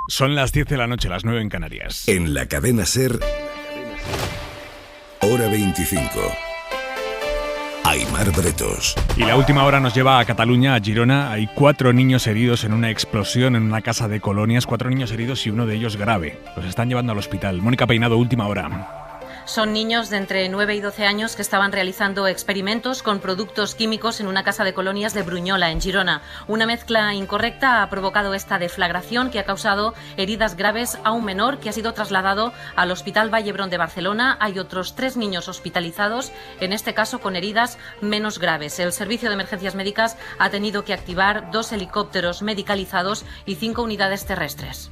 Son las 10 de la noche, las 9 en Canarias. En la cadena SER, hora 25. Aimar Bretos. Y la última hora nos lleva a Cataluña, a Girona. Hay 4 niños heridos en una explosión en una casa de colonias. 4 niños heridos y uno de ellos grave. Los están llevando al hospital. Mónica Peinado, última hora. Son niños de entre 9 y 12 años que estaban realizando experimentos con productos químicos en una casa de colonias de Brunyola, en Girona. Una mezcla incorrecta ha provocado esta deflagración que ha causado heridas graves a un menor que ha sido trasladado al Hospital Vall d'Hebron de Barcelona. Hay otros 3 niños hospitalizados, en este caso con heridas menos graves. El Servicio de Emergencias Médicas ha tenido que activar 2 helicópteros medicalizados y 5 unidades terrestres.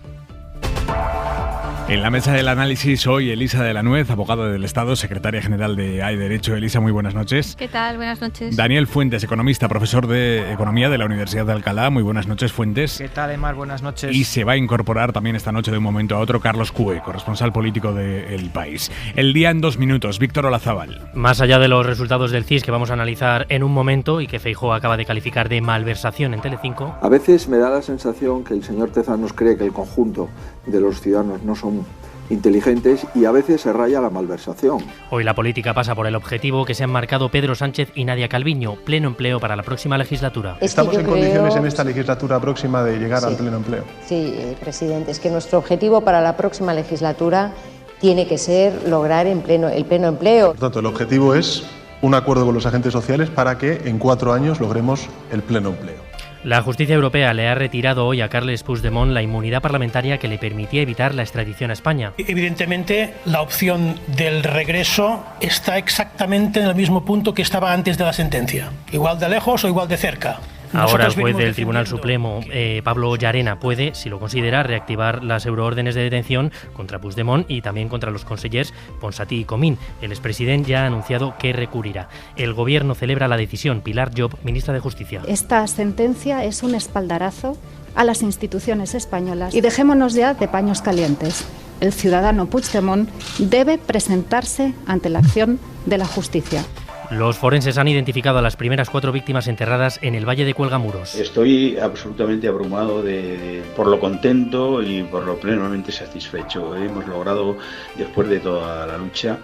En la mesa del análisis hoy Elisa de la Nuez, abogada del Estado, secretaria general de Hay Derecho. Elisa, muy buenas noches. ¿Qué tal? Buenas noches. Daniel Fuentes, economista, profesor de Economía de la Universidad de Alcalá. Muy buenas noches, Fuentes. ¿Qué tal, Aimar? Buenas noches. Y se va a incorporar también esta noche de un momento a otro Carlos Cue, corresponsal político de El País. El día en 2 minutos, Víctor Olazábal. Más allá de los resultados del CIS que vamos a analizar en un momento y que Feijóo acaba de calificar de malversación en Telecinco. A veces me da la sensación que el señor Tezanos cree que el conjunto de los ciudadanos no son inteligentes y a veces se raya la malversación. Hoy la política pasa por el objetivo que se han marcado Pedro Sánchez y Nadia Calviño, pleno empleo para la próxima legislatura. Estamos en condiciones en esta legislatura próxima de llegar al pleno empleo. Sí, presidente, es que nuestro objetivo para la próxima legislatura tiene que ser lograr el pleno empleo. Por tanto, el objetivo es un acuerdo con los agentes sociales para que en 4 años logremos el pleno empleo. La justicia europea le ha retirado hoy a Carles Puigdemont la inmunidad parlamentaria que le permitía evitar la extradición a España. Evidentemente, la opción del regreso está exactamente en el mismo punto que estaba antes de la sentencia. Igual de lejos o igual de cerca. Ahora el juez del Tribunal Supremo, Pablo Llarena, puede, si lo considera, reactivar las euroórdenes de detención contra Puigdemont y también contra los consellers Ponsatí y Comín. El expresidente ya ha anunciado que recurrirá. El gobierno celebra la decisión. Pilar Llop, ministra de Justicia. Esta sentencia es un espaldarazo a las instituciones españolas y dejémonos ya de paños calientes. El ciudadano Puigdemont debe presentarse ante la acción de la justicia. Los forenses han identificado a las primeras 4 víctimas enterradas en el Valle de Cuelgamuros. Estoy absolutamente abrumado por lo contento y por lo plenamente satisfecho. Hemos logrado, después de toda la lucha,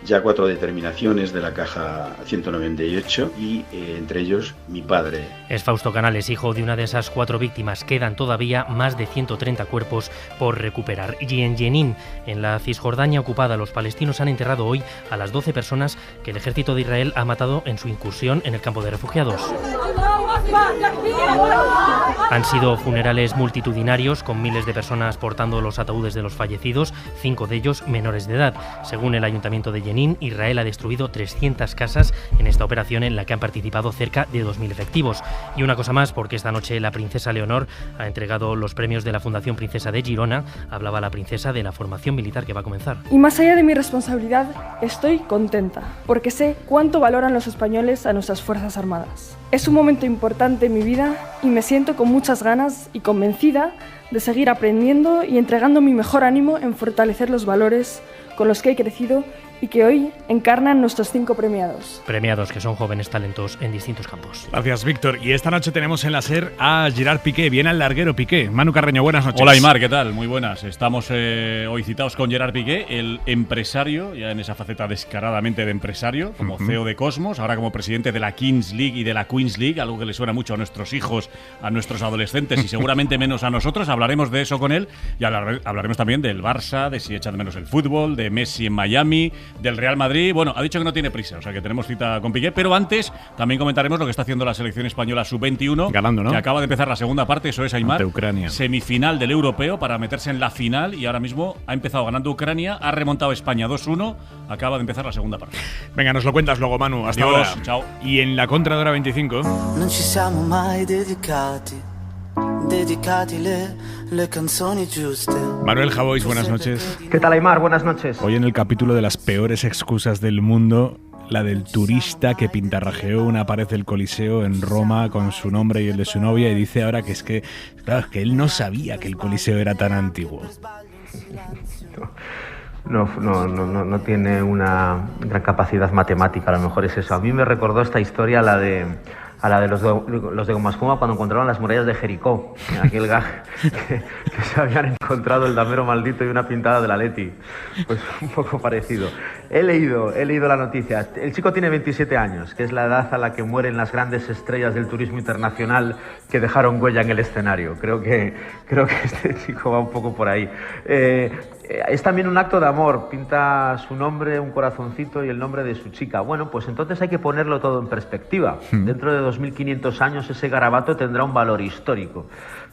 ya 4 determinaciones de la caja 198 y entre ellos mi padre. Es Fausto Canales, hijo de una de esas 4 víctimas. Quedan todavía más de 130 cuerpos por recuperar. Y en Jenin, en la Cisjordania ocupada, los palestinos han enterrado hoy a las 12 personas que el ejército de Israel ha matado en su incursión en el campo de refugiados. Han sido funerales multitudinarios con miles de personas portando los ataúdes de los fallecidos, 5 de ellos menores de edad. Según el ayuntamiento de Jenin, Israel ha destruido 300 casas en esta operación en la que han participado cerca de 2.000 efectivos. Y una cosa más, porque esta noche la princesa Leonor ha entregado los premios de la Fundación Princesa de Girona. Hablaba la princesa de la formación militar que va a comenzar. Y más allá de mi responsabilidad, estoy contenta, porque sé cuánto valoran los españoles a nuestras Fuerzas Armadas. Es un momento importante en mi vida y me siento con muchas ganas y convencida de seguir aprendiendo y entregando mi mejor ánimo en fortalecer los valores con los que he crecido y que hoy encarnan nuestros 5 premiados. Premiados que son jóvenes talentos en distintos campos. Gracias, Víctor. Y esta noche tenemos en la SER a Gerard Piqué. Viene al larguero Piqué. Manu Carreño, buenas noches. Hola, Aimar, ¿qué tal? Muy buenas. Estamos hoy citados con Gerard Piqué, el empresario, ya en esa faceta descaradamente de empresario, como CEO de Cosmos, ahora como presidente de la Kings League y de la Queens League, algo que le suena mucho a nuestros hijos, a nuestros adolescentes y seguramente menos a nosotros. Hablaremos de eso con él y hablaremos también del Barça, de si echa de menos el fútbol, de Messi en Miami, del Real Madrid. Bueno, ha dicho que no tiene prisa, o sea que tenemos cita con Piqué, pero antes también comentaremos lo que está haciendo la selección española sub-21, ganando, ¿no? Que acaba de empezar la segunda parte, eso es, Aimar, ante Ucrania. Semifinal del europeo para meterse en la final y ahora mismo ha empezado ganando Ucrania, ha remontado España 2-1, acaba de empezar la segunda parte. Venga, nos lo cuentas luego, Manu. Hasta Adiós, ahora. Chao. Y en la contra de hora 25. Non ci siamo mai dedicati le canzoni giuste. Manuel Javois, buenas noches. ¿Qué tal, Aimar? Buenas noches. Hoy en el capítulo de las peores excusas del mundo, la del turista que pintarrajeó una pared del Coliseo en Roma con su nombre y el de su novia y dice ahora que es que, claro, que él no sabía que el Coliseo era tan antiguo. No tiene una gran capacidad matemática, a lo mejor es eso. A mí me recordó esta historia a la de los de Goma Espuma cuando encontraron las murallas de Jericó, aquel gag que se habían encontrado encontrado el damero maldito y una pintada de la Leti. Pues un poco parecido. He leído la noticia. El chico tiene 27 años, que es la edad a la que mueren las grandes estrellas del turismo internacional que dejaron huella en el escenario. Creo que este chico va un poco por ahí. Es también un acto de amor. Pinta su nombre, un corazoncito y el nombre de su chica. Bueno, pues entonces hay que ponerlo todo en perspectiva. Dentro de 2500 años ese garabato tendrá un valor histórico.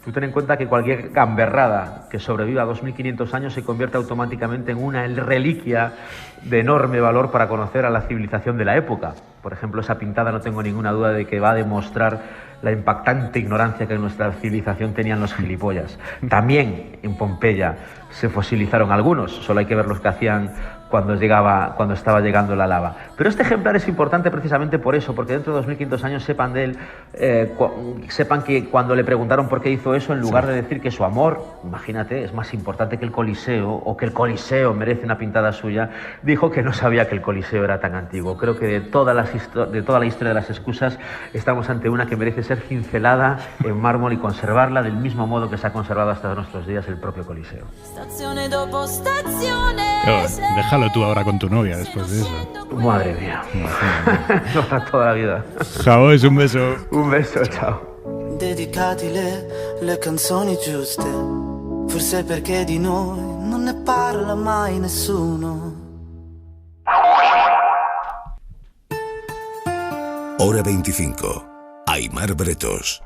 Tú ten en cuenta que cualquier gamberrada que sobreviva a 2500 años se convierte automáticamente en una reliquia de enorme valor para conocer a la civilización de la época. Por ejemplo, esa pintada no tengo ninguna duda de que va a demostrar la impactante ignorancia que en nuestra civilización tenían los gilipollas. También en Pompeya se fosilizaron algunos, solo hay que ver los que hacían cuando estaba llegando la lava. Pero este ejemplar es importante precisamente por eso, porque dentro de 2500 años sepan de él, sepan que cuando le preguntaron por qué hizo eso, en lugar de decir que su amor, imagínate, es más importante que el Coliseo, o que el Coliseo merece una pintada suya, dijo que no sabía que el Coliseo era tan antiguo. Creo que de toda la historia de las excusas estamos ante una que merece ser cincelada en mármol y conservarla del mismo modo que se ha conservado hasta nuestros días el propio Coliseo. Déjalo tú ahora con tu novia después de eso. Madre mía. No para toda la vida. Javos, un beso. Un beso, ciao. Dedicati le canzoni giuste, forse perché di noi non ne parla mai nessuno. Hora 25. Aimar Bretos.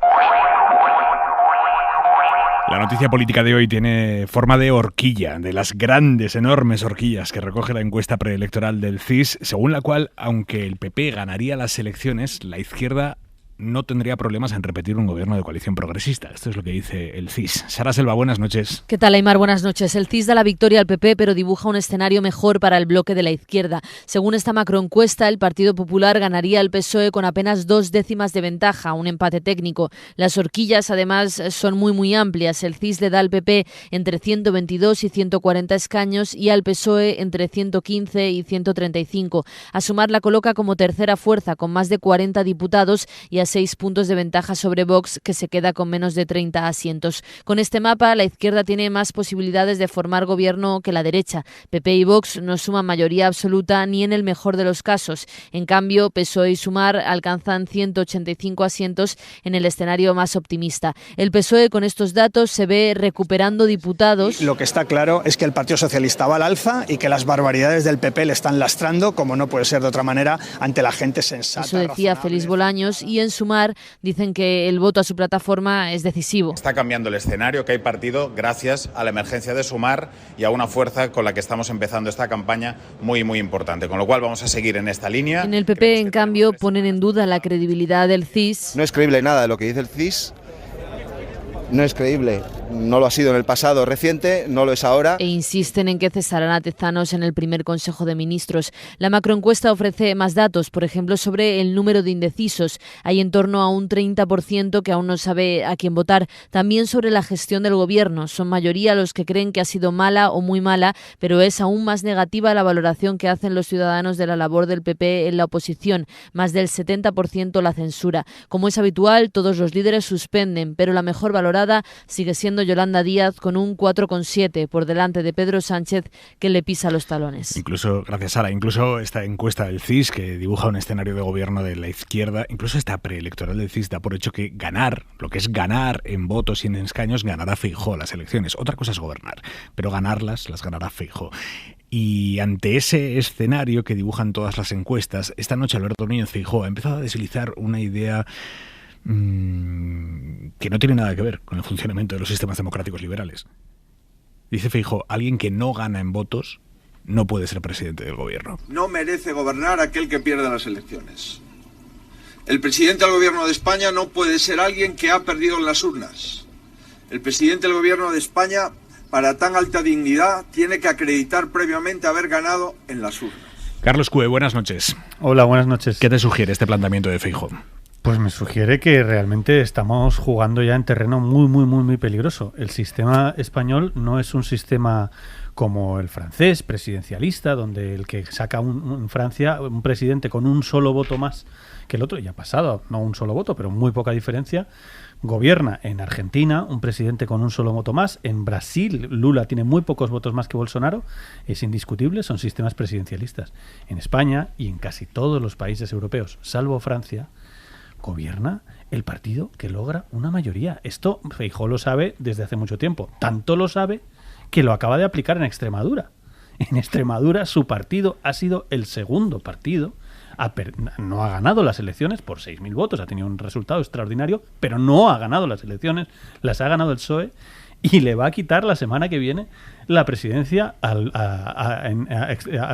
La noticia política de hoy tiene forma de horquilla, de las grandes, enormes horquillas que recoge la encuesta preelectoral del CIS, según la cual, aunque el PP ganaría las elecciones, la izquierda no tendría problemas en repetir un gobierno de coalición progresista. Esto es lo que dice el CIS. Sara Selva, buenas noches. ¿Qué tal, Aimar? Buenas noches. El CIS da la victoria al PP, pero dibuja un escenario mejor para el bloque de la izquierda. Según esta macroencuesta, el Partido Popular ganaría al PSOE con apenas 2 décimas de ventaja, un empate técnico. Las horquillas, además, son muy amplias. El CIS le da al PP entre 122 y 140 escaños y al PSOE entre 115 y 135. A Sumar la coloca como tercera fuerza, con más de 40 diputados y a 6 puntos de ventaja sobre Vox, que se queda con menos de 30 asientos. Con este mapa, la izquierda tiene más posibilidades de formar gobierno que la derecha. PP y Vox no suman mayoría absoluta ni en el mejor de los casos. En cambio, PSOE y Sumar alcanzan 185 asientos en el escenario más optimista. El PSOE con estos datos se ve recuperando diputados. Lo que está claro es que el Partido Socialista va al alza y que las barbaridades del PP le están lastrando, como no puede ser de otra manera, ante la gente sensata. Eso decía Félix Bolaños, y en Sumar dicen que el voto a su plataforma es decisivo. Está cambiando el escenario que hay partido gracias a la emergencia de Sumar y a una fuerza con la que estamos empezando esta campaña muy importante, con lo cual vamos a seguir en esta línea. En el PP, en cambio, ponen en duda la credibilidad del CIS. No es creíble nada de lo que dice el CIS. No es creíble, no lo ha sido en el pasado reciente, no lo es ahora. E insisten en que cesarán a Tezanos en el primer Consejo de Ministros. La macroencuesta ofrece más datos, por ejemplo, sobre el número de indecisos. Hay en torno a un 30% que aún no sabe a quién votar. También sobre la gestión del gobierno. Son mayoría los que creen que ha sido mala o muy mala, pero es aún más negativa la valoración que hacen los ciudadanos de la labor del PP en la oposición. Más del 70% la censura. Como es habitual, todos los líderes suspenden, pero la mejor valorada sigue siendo Yolanda Díaz con un 4,7 por delante de Pedro Sánchez, que le pisa los talones. Incluso, gracias Sara, incluso esta encuesta del CIS que dibuja un escenario de gobierno de la izquierda, incluso esta preelectoral del CIS da por hecho que ganar, lo que es ganar en votos y en escaños, ganará Feijóo las elecciones. Otra cosa es gobernar, pero ganarlas las ganará Feijóo. Y ante ese escenario que dibujan todas las encuestas, esta noche Alberto Núñez Feijóo ha empezado a deslizar una idea que no tiene nada que ver con el funcionamiento de los sistemas democráticos liberales. Dice Feijóo, alguien que no gana en votos no puede ser presidente del gobierno. No merece gobernar aquel que pierde las elecciones. El presidente del gobierno de España no puede ser alguien que ha perdido en las urnas. El presidente del gobierno de España, para tan alta dignidad, tiene que acreditar previamente haber ganado en las urnas. Carlos Cue, buenas noches. Hola, buenas noches. ¿Qué te sugiere este planteamiento de Feijóo? Pues me sugiere que realmente estamos jugando ya en terreno muy peligroso. El sistema español no es un sistema como el francés, presidencialista, donde el que saca en Francia un presidente con un solo voto más que el otro, ya ha pasado, no un solo voto, pero muy poca diferencia, gobierna. En Argentina un presidente con un solo voto más. En Brasil Lula tiene muy pocos votos más que Bolsonaro. Es indiscutible, son sistemas presidencialistas. En España y en casi todos los países europeos, salvo Francia, gobierna el partido que logra una mayoría. Esto Feijóo lo sabe desde hace mucho tiempo. Tanto lo sabe que lo acaba de aplicar en Extremadura. En Extremadura su partido ha sido el segundo partido. No ha ganado las elecciones por 6.000 votos. Ha tenido un resultado extraordinario, pero no ha ganado las elecciones. Las ha ganado el PSOE y le va a quitar la semana que viene la presidencia al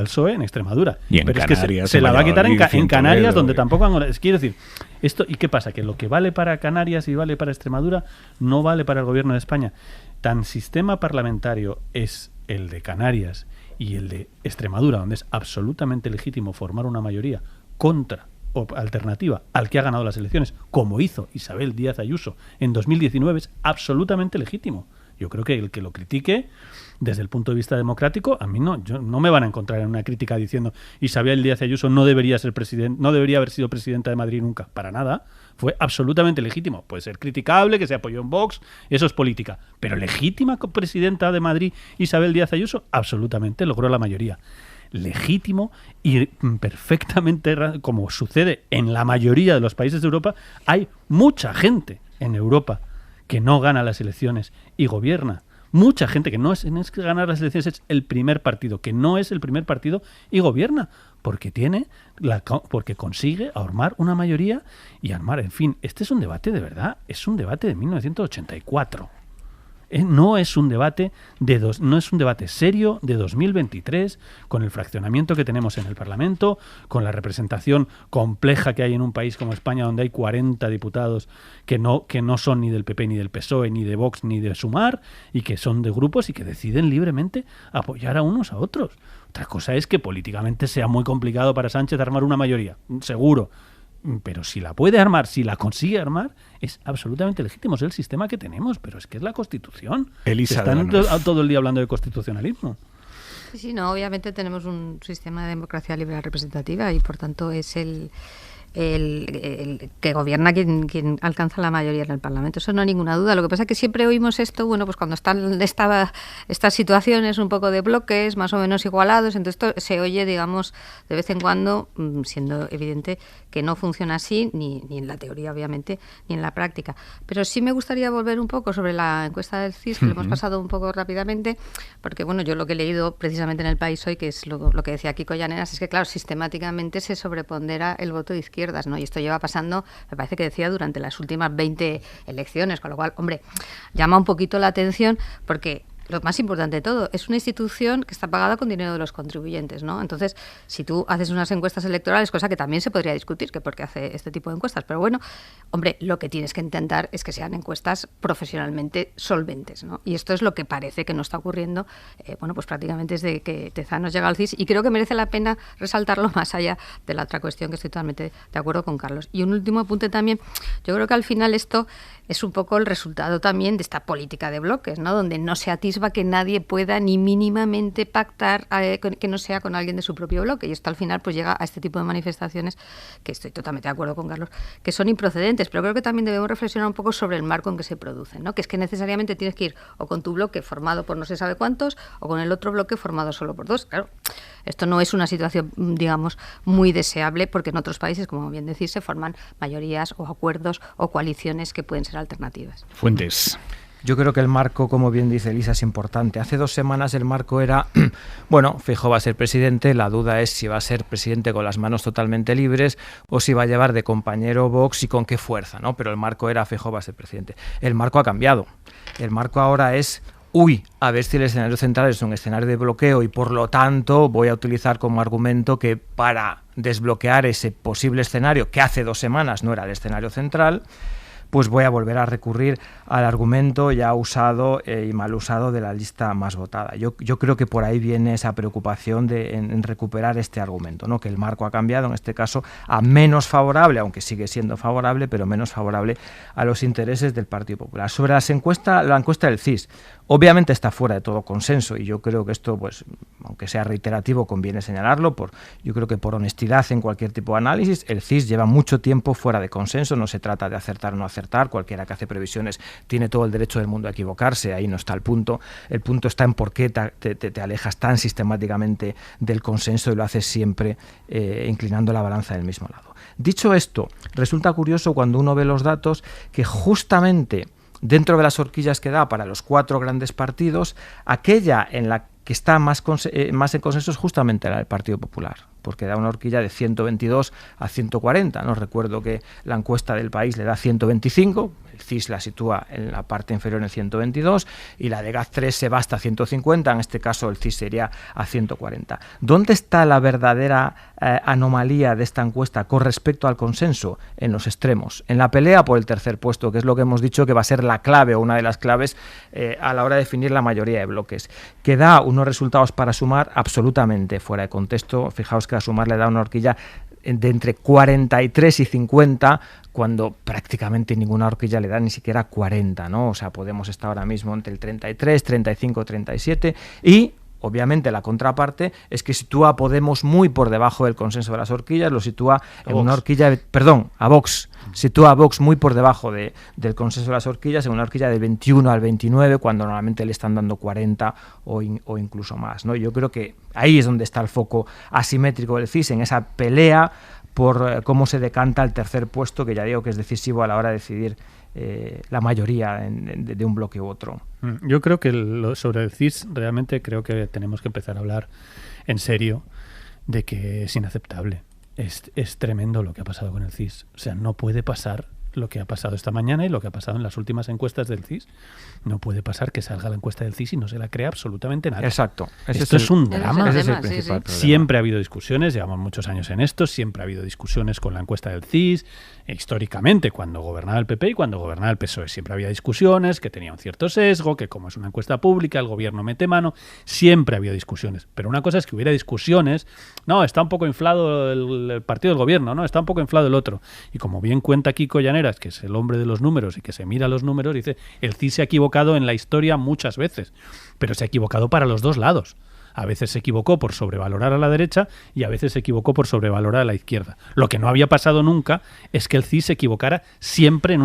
PSOE en Extremadura. Y en pero Canarias, es que se la va a quitar en Canarias, donde tampoco han... Quiero decir, esto, ¿y qué pasa? Que lo que vale para Canarias y vale para Extremadura no vale para el gobierno de España. Tan sistema parlamentario es el de Canarias y el de Extremadura, donde es absolutamente legítimo formar una mayoría contra o alternativa al que ha ganado las elecciones, como hizo Isabel Díaz Ayuso en 2019, es absolutamente legítimo. Yo creo que el que lo critique desde el punto de vista democrático, a mí no me van a encontrar en una crítica diciendo Isabel Díaz Ayuso no debería ser presidente, no debería haber sido presidenta de Madrid nunca, para nada. Fue absolutamente legítimo. Puede ser criticable, que se apoyó en Vox, eso es política, pero legítima presidenta de Madrid Isabel Díaz Ayuso, absolutamente logró la mayoría. Legítimo y perfectamente, como sucede en la mayoría de los países de Europa, hay mucha gente en Europa que no gana las elecciones y gobierna. Mucha gente que no es que ganar las elecciones, es el primer partido, que no es el primer partido y gobierna, porque porque consigue armar una mayoría y armar, en fin, este es un debate de verdad, es un debate de 1984. No es un debate no es un debate serio de 2023, con el fraccionamiento que tenemos en el Parlamento, con la representación compleja que hay en un país como España, donde hay 40 diputados que no son ni del PP, ni del PSOE, ni de Vox, ni de Sumar, y que son de grupos y que deciden libremente apoyar a unos a otros. Otra cosa es que políticamente sea muy complicado para Sánchez armar una mayoría, seguro. Pero si la puede armar, si la consigue armar, es absolutamente legítimo. Es el sistema que tenemos, pero es que es la Constitución. Están todo el día hablando de constitucionalismo. Sí, no, obviamente tenemos un sistema de democracia liberal representativa y por tanto es el que gobierna quien alcanza la mayoría en el Parlamento. Eso no hay ninguna duda. Lo que pasa es que siempre oímos esto, bueno, pues cuando están estas situaciones un poco de bloques más o menos igualados, entonces esto se oye, digamos, de vez en cuando, siendo evidente que no funciona así, ni en la teoría, obviamente, ni en la práctica. Pero sí me gustaría volver un poco sobre la encuesta del CIS, que lo hemos pasado un poco rápidamente, porque, bueno, yo lo que he leído precisamente en El País hoy, que es lo que decía Kiko Llaneras, es que, claro, sistemáticamente se sobrepondera el voto de izquierda, ¿no? Y esto lleva pasando, me parece que decía, durante las últimas 20 elecciones, con lo cual, hombre, llama un poquito la atención porque lo más importante de todo, es una institución que está pagada con dinero de los contribuyentes, ¿no? Entonces, si tú haces unas encuestas electorales, cosa que también se podría discutir, que por qué hace este tipo de encuestas, pero bueno, hombre, lo que tienes que intentar es que sean encuestas profesionalmente solventes, ¿no? Y esto es lo que parece que no está ocurriendo, bueno, pues prácticamente desde que Tezanos llega al CIS, y creo que merece la pena resaltarlo más allá de la otra cuestión, que estoy totalmente de acuerdo con Carlos. Y un último apunte también, yo creo que al final esto es un poco el resultado también de esta política de bloques, ¿no? Donde no se atisba que nadie pueda ni mínimamente pactar que no sea con alguien de su propio bloque, y esto al final pues llega a este tipo de manifestaciones, que estoy totalmente de acuerdo con Carlos, que son improcedentes, pero creo que también debemos reflexionar un poco sobre el marco en que se producen, ¿no? Que es que necesariamente tienes que ir o con tu bloque formado por no se sabe cuántos, o con el otro bloque formado solo por dos. Claro, esto no es una situación, digamos, muy deseable, porque en otros países, como bien decís, se forman mayorías o acuerdos o coaliciones que pueden ser alternativas. Fuentes. Yo creo que el marco, como bien dice Elisa, es importante. Hace 2 semanas el marco era, bueno, Feijóo va a ser presidente, la duda es si va a ser presidente con las manos totalmente libres o si va a llevar de compañero Vox y con qué fuerza, ¿no? Pero el marco era Feijóo va a ser presidente. El marco ha cambiado. El marco ahora es, a ver si el escenario central es un escenario de bloqueo y por lo tanto voy a utilizar como argumento que para desbloquear ese posible escenario, que hace 2 semanas no era el escenario central, pues voy a volver a recurrir al argumento ya usado y mal usado de la lista más votada. Yo creo que por ahí viene esa preocupación en recuperar este argumento, ¿no? Que el marco ha cambiado, en este caso, a menos favorable, aunque sigue siendo favorable, pero menos favorable a los intereses del Partido Popular. Sobre la encuesta del CIS, obviamente está fuera de todo consenso, y yo creo que esto, pues, aunque sea reiterativo, conviene señalarlo. Yo creo que por honestidad en cualquier tipo de análisis, el CIS lleva mucho tiempo fuera de consenso. No se trata de acertar o no acertar. Cualquiera que hace previsiones tiene todo el derecho del mundo a equivocarse. Ahí no está el punto. El punto está en por qué te alejas tan sistemáticamente del consenso y lo haces siempre inclinando la balanza del mismo lado. Dicho esto, resulta curioso cuando uno ve los datos que justamente dentro de las horquillas que da para los 4 grandes partidos, aquella en la que está más en consenso es justamente la del Partido Popular, porque da una horquilla de 122 a 140. No recuerdo que la encuesta del País le da 125, el CIS la sitúa en la parte inferior en 122 y la de GAZ3 se va hasta 150, en este caso el CIS sería a 140. ¿Dónde está la verdadera anomalía de esta encuesta con respecto al consenso? En los extremos, en la pelea por el tercer puesto, que es lo que hemos dicho que va a ser la clave o una de las claves a la hora de definir la mayoría de bloques, que da unos resultados para Sumar absolutamente fuera de contexto. Fijaos que a Sumar le da una horquilla de entre 43 y 50, cuando prácticamente ninguna horquilla le da ni siquiera 40, ¿no? O sea, Podemos estar ahora mismo entre el 33, 35, 37 y... Obviamente la contraparte es que sitúa a Podemos muy por debajo del consenso de las horquillas, lo sitúa en una horquilla, a Vox, sitúa a Vox muy por debajo del consenso de las horquillas, en una horquilla de 21 al 29, cuando normalmente le están dando 40 o incluso más, ¿no? Yo creo que ahí es donde está el foco asimétrico del CIS, en esa pelea por cómo se decanta el tercer puesto, que ya digo que es decisivo a la hora de decidir la mayoría de un bloque u otro. Yo creo que sobre el CIS realmente creo que tenemos que empezar a hablar en serio de que es inaceptable. Es tremendo lo que ha pasado con el CIS. O sea, no puede pasar lo que ha pasado esta mañana y lo que ha pasado en las últimas encuestas del CIS. No puede pasar que salga la encuesta del CIS y no se la crea absolutamente nadie. Exacto. Esto es un drama. Ese es el principal problema. Siempre ha habido discusiones, llevamos muchos años en esto, siempre ha habido discusiones con la encuesta del CIS. Históricamente, cuando gobernaba el PP y cuando gobernaba el PSOE, siempre había discusiones que tenían un cierto sesgo, que como es una encuesta pública, el gobierno mete mano, siempre había discusiones. Pero una cosa es que hubiera discusiones, no, está un poco inflado el partido del gobierno, no, está un poco inflado el otro. Y como bien cuenta Kiko Llaneras, que es el hombre de los números y que se mira los números, dice, el CIS se ha equivocado en la historia muchas veces, pero se ha equivocado para los dos lados. A veces se equivocó por sobrevalorar a la derecha y a veces se equivocó por sobrevalorar a la izquierda. Lo que no había pasado nunca es que el CIS se equivocara siempre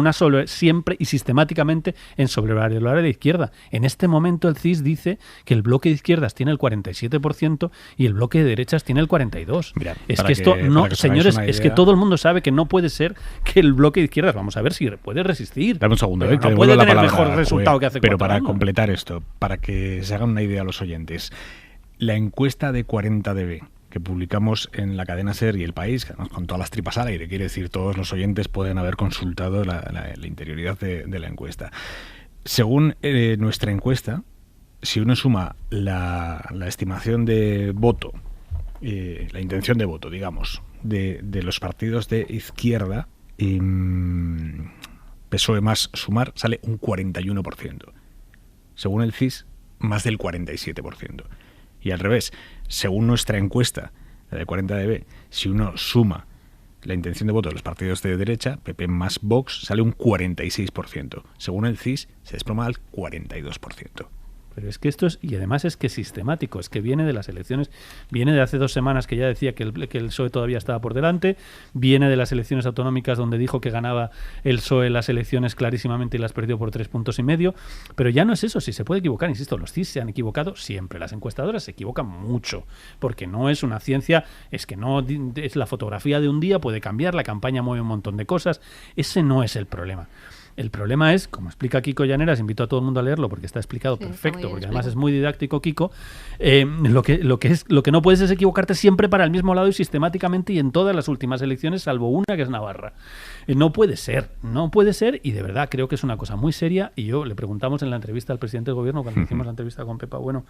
siempre y sistemáticamente en sobrevalorar a la izquierda. En este momento el CIS dice que el bloque de izquierdas tiene el 47% y el bloque de derechas tiene el 42%. Mirad, es que esto no, señores, es que todo el mundo sabe que no puede ser que el bloque de izquierdas, vamos a ver si puede resistir. Dame un segundo, no puede tener mejor resultado que hace 4 Pero para años. completar esto, para que se hagan una idea a los oyentes, la encuesta de 40dB que publicamos en la cadena SER y El País, con todas las tripas al aire, quiere decir, todos los oyentes pueden haber consultado la interioridad de la encuesta. Según nuestra encuesta, si uno suma la estimación de voto, la intención de voto, digamos, de los partidos de izquierda, PSOE más Sumar, sale un 41%. Según el CIS, más del 47%. Y al revés, según nuestra encuesta, la de 40dB, si uno suma la intención de voto de los partidos de derecha, PP más Vox, sale un 46%. Según el CIS, se desploma al 42%. Pero es que esto es, y además es que es sistemático, es que viene de las elecciones, viene de hace 2 semanas que ya decía que el PSOE todavía estaba por delante, viene de las elecciones autonómicas donde dijo que ganaba el PSOE las elecciones clarísimamente y las perdió por 3,5 puntos, pero ya no es eso, si se puede equivocar, insisto, los CIS se han equivocado siempre, las encuestadoras se equivocan mucho, porque no es una ciencia, es que no es la fotografía de un día, puede cambiar, la campaña mueve un montón de cosas, ese no es el problema. El problema es, como explica Kiko Llaneras, invito a todo el mundo a leerlo porque está explicado perfecto, porque además es muy didáctico Kiko, lo que no puedes es equivocarte siempre para el mismo lado y sistemáticamente y en todas las últimas elecciones, salvo una que es Navarra. No puede ser y de verdad creo que es una cosa muy seria y yo le preguntamos en la entrevista al presidente del gobierno, cuando hicimos la entrevista con Pepa Bueno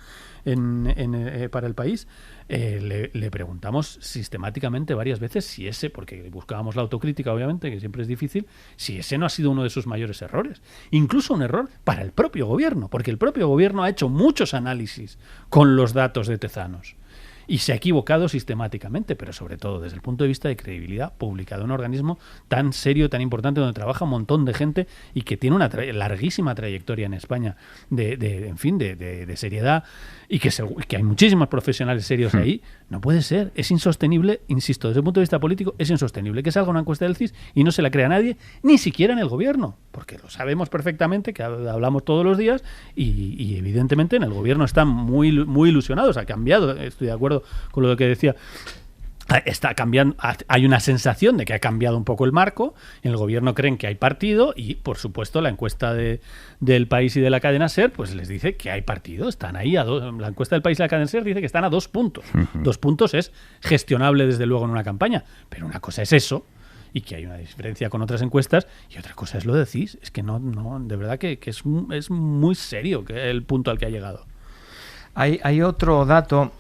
para El País, le preguntamos sistemáticamente varias veces si ese, porque buscábamos la autocrítica obviamente, que siempre es difícil, si ese no ha sido uno de sus mayores errores. Incluso un error para el propio gobierno, porque el propio gobierno ha hecho muchos análisis con los datos de Tezanos. Y se ha equivocado sistemáticamente, pero sobre todo desde el punto de vista de credibilidad pública, de un organismo tan serio, tan importante, donde trabaja un montón de gente y que tiene una larguísima trayectoria en España de seriedad, y que hay muchísimos profesionales serios ahí. No puede ser, es insostenible, insisto, desde el punto de vista político es insostenible que salga una encuesta del CIS y no se la crea nadie, ni siquiera en el gobierno, porque lo sabemos perfectamente, que hablamos todos los días, y evidentemente en el gobierno están muy ilusionados. Ha cambiado, estoy de acuerdo con lo que decía, está cambiando, hay una sensación de que ha cambiado un poco el marco, en el gobierno creen que hay partido, y por supuesto la encuesta del País y de la cadena SER pues les dice que hay partido, están ahí la encuesta del País y la cadena SER dice que están a 2 puntos. 2 puntos es gestionable desde luego en una campaña, pero una cosa es eso, y que hay una diferencia con otras encuestas, y otra cosa es lo de CIS. Es que no de verdad que es muy serio el punto al que ha llegado. Hay otro dato,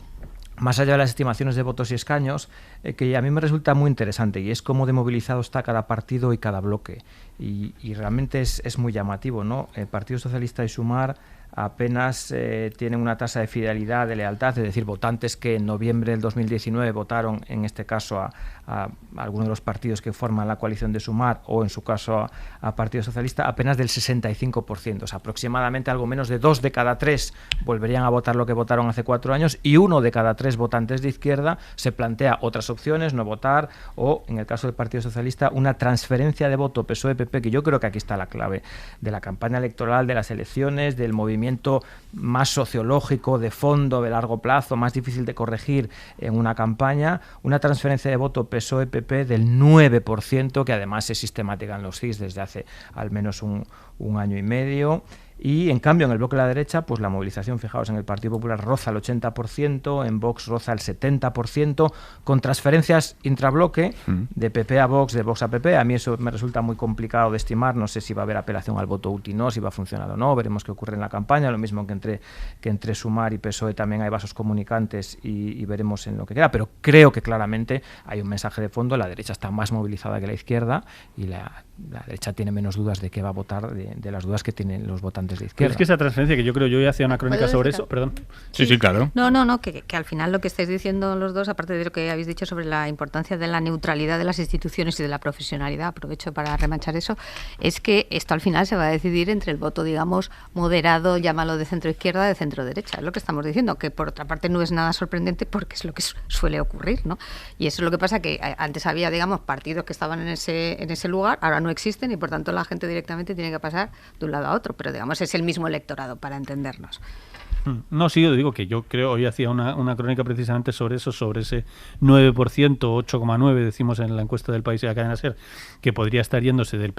más allá de las estimaciones de votos y escaños, que a mí me resulta muy interesante, y es cómo demovilizado está cada partido y cada bloque. Y realmente es muy llamativo, ¿no? El Partido Socialista y Sumar apenas tienen una tasa de fidelidad, de lealtad, es decir, votantes que en noviembre del 2019 votaron, en este caso, a alguno de los partidos que forman la coalición de Sumar, o en su caso a Partido Socialista, apenas del 65%. O sea, aproximadamente algo menos de 2 de cada 3 volverían a votar lo que votaron hace 4 años, y 1 de cada 3 votantes de izquierda se plantea otras opciones, no votar, o, en el caso del Partido Socialista, una transferencia de voto PSOE-PP, que yo creo que aquí está la clave de la campaña electoral, de las elecciones, del movimiento más sociológico, de fondo, de largo plazo, más difícil de corregir en una campaña, una transferencia de voto PSOE-PP del 9%, que además es sistemática en los CIS desde hace al menos un año y medio. Y en cambio en el bloque de la derecha, pues la movilización, fijaos, en el Partido Popular roza el 80%, en Vox roza el 70%, con transferencias intrabloque de PP a Vox, de Vox a PP. A mí eso me resulta muy complicado de estimar, no sé si va a haber apelación al voto útil, no, si va a funcionar o no, veremos qué ocurre en la campaña, lo mismo que entre Sumar y PSOE también hay vasos comunicantes, y veremos en lo que queda, pero creo que claramente hay un mensaje de fondo. La derecha está más movilizada que la izquierda, y la derecha tiene menos dudas de qué va a votar de las dudas que tienen los votantes de izquierda. Pero es que esa transferencia, que yo creo, yo ya hacía una crónica sobre eso, perdón. Sí, claro. No, que al final lo que estáis diciendo los dos, aparte de lo que habéis dicho sobre la importancia de la neutralidad de las instituciones y de la profesionalidad, aprovecho para remachar eso, es que esto al final se va a decidir entre el voto, digamos, moderado, llámalo de centro-izquierda, de centro-derecha. Es lo que estamos diciendo, que por otra parte no es nada sorprendente, porque es lo que suele ocurrir, ¿no? Y eso es lo que pasa, que antes había, digamos, partidos que estaban en ese lugar, ahora no existen, y por tanto la gente directamente tiene que pasar de un lado a otro, pero digamos es el mismo electorado, para entendernos. No, sí, yo digo que yo creo, hoy hacía una crónica precisamente sobre eso, sobre ese 9%, 8,9% decimos en la encuesta del País y la cadena SER, que podría estar yéndose del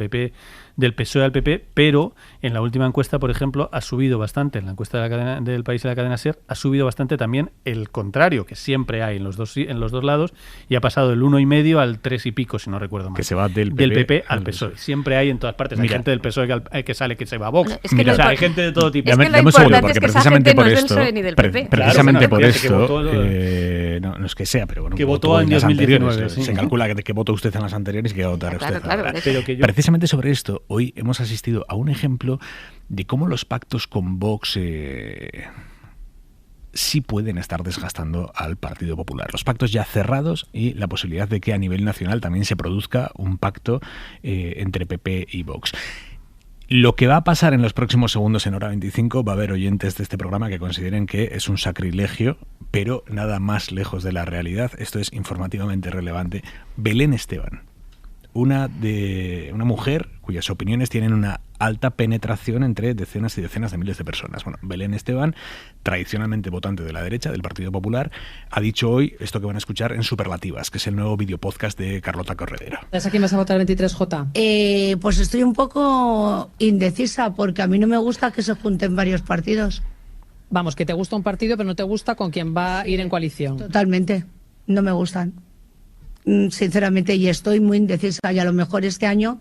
PSOE al PP, pero en la última encuesta, por ejemplo, ha subido bastante, en la encuesta del País y la cadena SER, ha subido bastante también el contrario, que siempre hay en los dos lados, y ha pasado del 1,5 al 3 y pico, si no recuerdo mal. Que se va del PP al PSOE. Siempre hay en todas partes. Hay gente del PSOE que sale, que se va a Vox. Bueno, hay gente de todo tipo. Es que lo importante es que esa gente no es del PSOE ni del PP. Precisamente por esto, no es que sea, pero bueno, que votó en 2019. Se calcula que votó usted en las anteriores y que va a votar usted ahora. Pero precisamente sobre esto, hoy hemos asistido a un ejemplo de cómo los pactos con Vox sí pueden estar desgastando al Partido Popular. Los pactos ya cerrados, y la posibilidad de que a nivel nacional también se produzca un pacto entre PP y Vox. Lo que va a pasar en los próximos segundos en Hora 25, va a haber oyentes de este programa que consideren que es un sacrilegio, pero nada más lejos de la realidad. Esto es informativamente relevante. Belén Esteban, una mujer cuyas opiniones tienen una alta penetración entre decenas y decenas de miles de personas. Bueno, Belén Esteban, tradicionalmente votante de la derecha, del Partido Popular, ha dicho hoy esto que van a escuchar en Superlativas, que es el nuevo videopodcast de Carlota Corredera. ¿Sabes a quién vas a votar el 23J? Pues estoy un poco indecisa, porque a mí no me gusta que se junten varios partidos. Vamos, que te gusta un partido, pero no te gusta con quien va a ir en coalición. Totalmente, no me gustan. Sinceramente, y estoy muy indecisa, y a lo mejor este año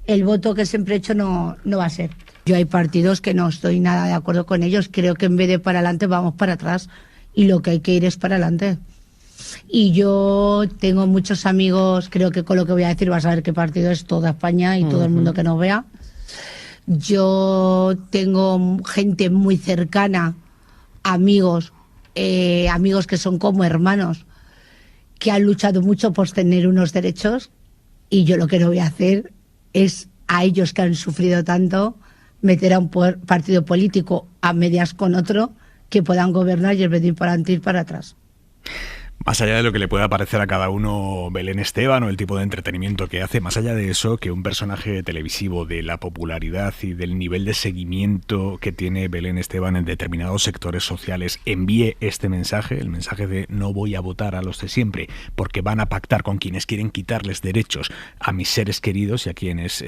el voto que siempre he hecho no va a ser. Yo hay partidos que no estoy nada de acuerdo con ellos, creo que en vez de para adelante vamos para atrás, y lo que hay que ir es para adelante. Y yo tengo muchos amigos, creo que con lo que voy a decir vas a ver qué partido es toda España y todo el mundo que nos vea. Yo tengo gente muy cercana, amigos que son como hermanos, que han luchado mucho por tener unos derechos, y yo lo que no voy a hacer es a ellos que han sufrido tanto meter a un partido político a medias con otro que puedan gobernar y el venir para adelante y para atrás. Más allá de lo que le pueda parecer a cada uno Belén Esteban o el tipo de entretenimiento que hace, más allá de eso, que un personaje televisivo de la popularidad y del nivel de seguimiento que tiene Belén Esteban en determinados sectores sociales envíe este mensaje, el mensaje de no voy a votar a los de siempre porque van a pactar con quienes quieren quitarles derechos a mis seres queridos y a quienes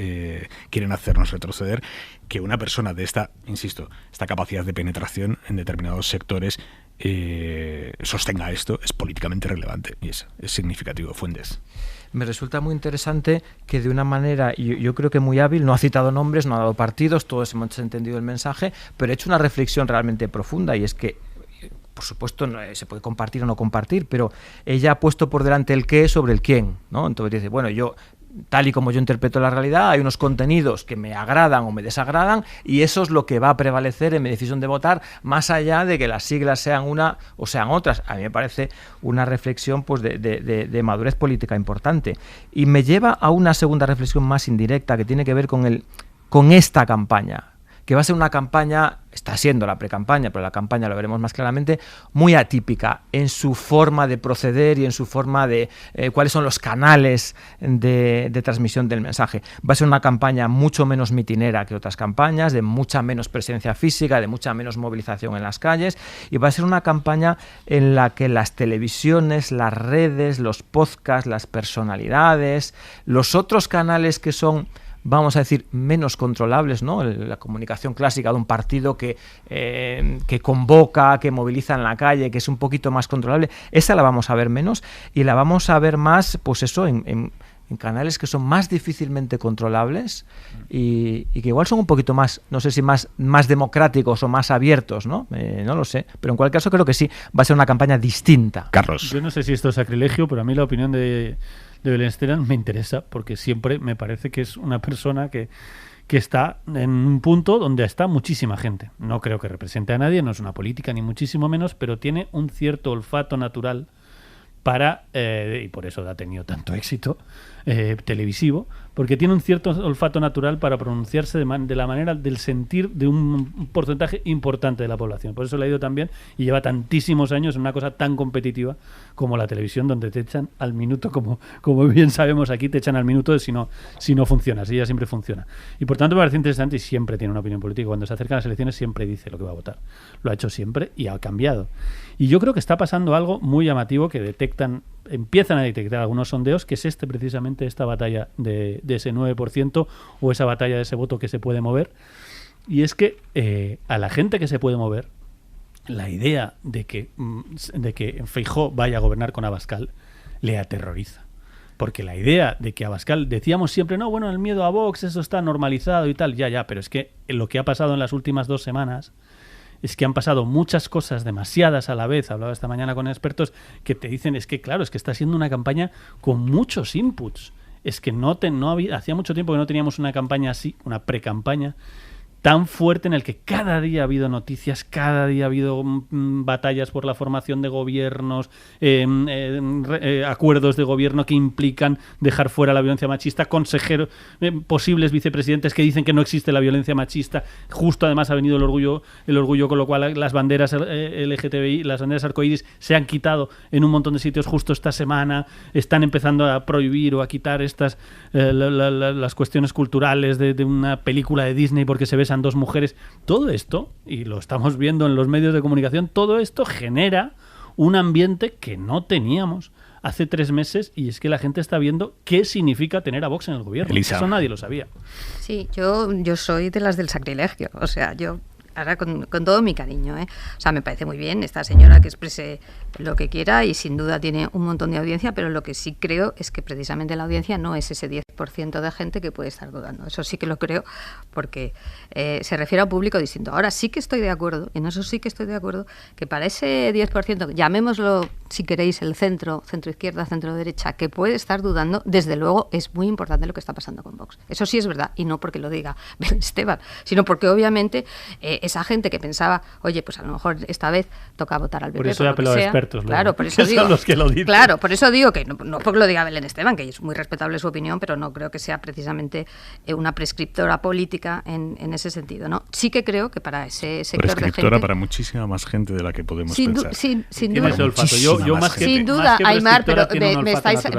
quieren hacernos retroceder, que una persona de esta, insisto, esta capacidad de penetración en determinados sectores sostenga esto, es políticamente relevante y es significativo. Fuentes. Me resulta muy interesante que de una manera, yo creo que muy hábil, no ha citado nombres, no ha dado partidos, todos hemos entendido el mensaje, pero ha hecho una reflexión realmente profunda, y es que, por supuesto, se puede compartir o no compartir, pero ella ha puesto por delante el qué sobre el quién, ¿no? Entonces dice, bueno, tal y como yo interpreto la realidad, hay unos contenidos que me agradan o me desagradan, y eso es lo que va a prevalecer en mi decisión de votar, más allá de que las siglas sean una o sean otras. A mí me parece una reflexión pues de madurez política importante. Y me lleva a una segunda reflexión más indirecta que tiene que ver con esta campaña, que va a ser una campaña, está siendo la precampaña, pero la campaña lo veremos más claramente, muy atípica en su forma de proceder y en su forma de cuáles son los canales de transmisión del mensaje. Va a ser una campaña mucho menos mitinera que otras campañas, de mucha menos presencia física, de mucha menos movilización en las calles, y va a ser una campaña en la que las televisiones, las redes, los podcasts, las personalidades, los otros canales que son, vamos a decir, menos controlables, ¿no? La comunicación clásica de un partido que convoca, que moviliza en la calle, que es un poquito más controlable, esa la vamos a ver menos, y la vamos a ver más, pues eso, en canales que son más difícilmente controlables y que igual son un poquito más, no sé si más democráticos o más abiertos, ¿no? No lo sé, pero en cualquier caso creo que sí, va a ser una campaña distinta. Carlos. Yo no sé si esto es sacrilegio, pero a mí la opinión de Belén Esteban me interesa, porque siempre me parece que es una persona que está en un punto donde está muchísima gente. No creo que represente a nadie, no es una política ni muchísimo menos, pero tiene un cierto olfato natural para, y por eso ha tenido tanto éxito televisivo, porque tiene un cierto olfato natural para pronunciarse de la manera del sentir de un porcentaje importante de la población. Por eso le ha ido tan bien y lleva tantísimos años en una cosa tan competitiva como la televisión, donde te echan al minuto, como bien sabemos aquí, te echan al minuto si no funciona, si ella siempre funciona. Y por tanto me parece interesante, y siempre tiene una opinión política. Cuando se acercan las elecciones siempre dice lo que va a votar. Lo ha hecho siempre y ha cambiado. Y yo creo que está pasando algo muy llamativo que empiezan a detectar algunos sondeos, que es precisamente esta batalla de ese 9% o esa batalla de ese voto que se puede mover. Y es que a la gente que se puede mover, la idea de que Feijóo vaya a gobernar con Abascal le aterroriza. Porque la idea de que Abascal, decíamos siempre, no, bueno, el miedo a Vox, eso está normalizado y tal, ya, pero es que lo que ha pasado en las últimas 2 semanas es que han pasado muchas cosas demasiadas a la vez. Hablaba esta mañana con expertos que te dicen, es que claro, es que está siendo una campaña con muchos inputs. Es que hacía mucho tiempo que no teníamos una campaña así, una pre-campaña tan fuerte, en el que cada día ha habido noticias, cada día ha habido batallas por la formación de gobiernos, acuerdos de gobierno que implican dejar fuera la violencia machista, consejeros, posibles vicepresidentes que dicen que no existe la violencia machista. Justo además ha venido el orgullo, con lo cual las banderas LGTBI, las banderas arcoíris se han quitado en un montón de sitios justo esta semana. Están empezando a prohibir o a quitar las cuestiones culturales de una película de Disney porque se besan 2 mujeres. Todo esto, y lo estamos viendo en los medios de comunicación, todo esto genera un ambiente que no teníamos hace 3 meses, y es que la gente está viendo qué significa tener a Vox en el gobierno. Elisa. Eso nadie lo sabía. Sí, yo soy de las del sacrilegio. O sea, yo ahora con todo mi cariño, ¿eh? O sea, me parece muy bien esta señora que exprese lo que quiera y sin duda tiene un montón de audiencia, pero lo que sí creo es que precisamente la audiencia no es ese 10% de gente que puede estar dudando. Eso sí que lo creo porque se refiere a un público distinto. Ahora sí que estoy de acuerdo, en eso sí que estoy de acuerdo, que para ese 10%, llamémoslo si queréis el centro izquierda, centro derecha, que puede estar dudando, desde luego es muy importante lo que está pasando con Vox. Eso sí es verdad, y no porque lo diga Belén Esteban, sino porque obviamente esa gente que pensaba, oye, pues a lo mejor esta vez toca votar al PP. Por eso he apelado a expertos. Claro, por eso digo, son los que lo dicen. Claro, por eso digo que no porque lo diga Belén Esteban, que es muy respetable su opinión, pero no creo que sea precisamente una prescriptora política en ese sentido, ¿no? Sí que creo que para ese sector de gente... Prescriptora para muchísima más gente de la que podemos pensar. Sin duda. Sin duda, Aimar, pero me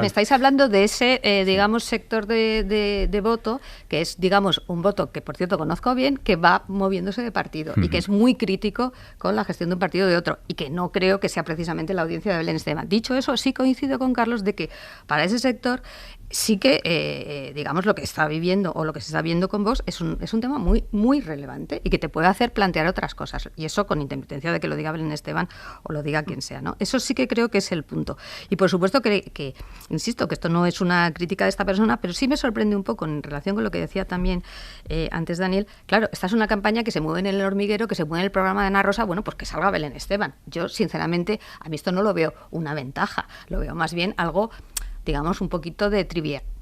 estáis hablando de ese, digamos, sector de voto, que es, digamos, un voto que, por cierto, conozco bien, que va moviéndose de partido y que es muy crítico con la gestión de un partido o de otro, y que no creo que sea precisamente la audiencia de Belén Esteban. Dicho eso, sí coincido con Carlos de que para ese sector sí que, digamos, lo que está viviendo o lo que se está viendo con Vox es un tema muy, muy relevante y que te puede hacer plantear otras cosas. Y eso con independencia de que lo diga Belén Esteban o lo diga quien sea, ¿no? Eso sí que creo que es el punto. Y por supuesto que insisto, que esto no es una crítica de esta persona, pero sí me sorprende un poco en relación con lo que decía también antes Daniel. Claro, esta es una campaña que se mueve en el hormiguero, que se mueve en el programa de Ana Rosa, bueno, pues que salga Belén Esteban. Yo, sinceramente, a mí esto no lo veo una ventaja, lo veo más bien algo, digamos, un poquito de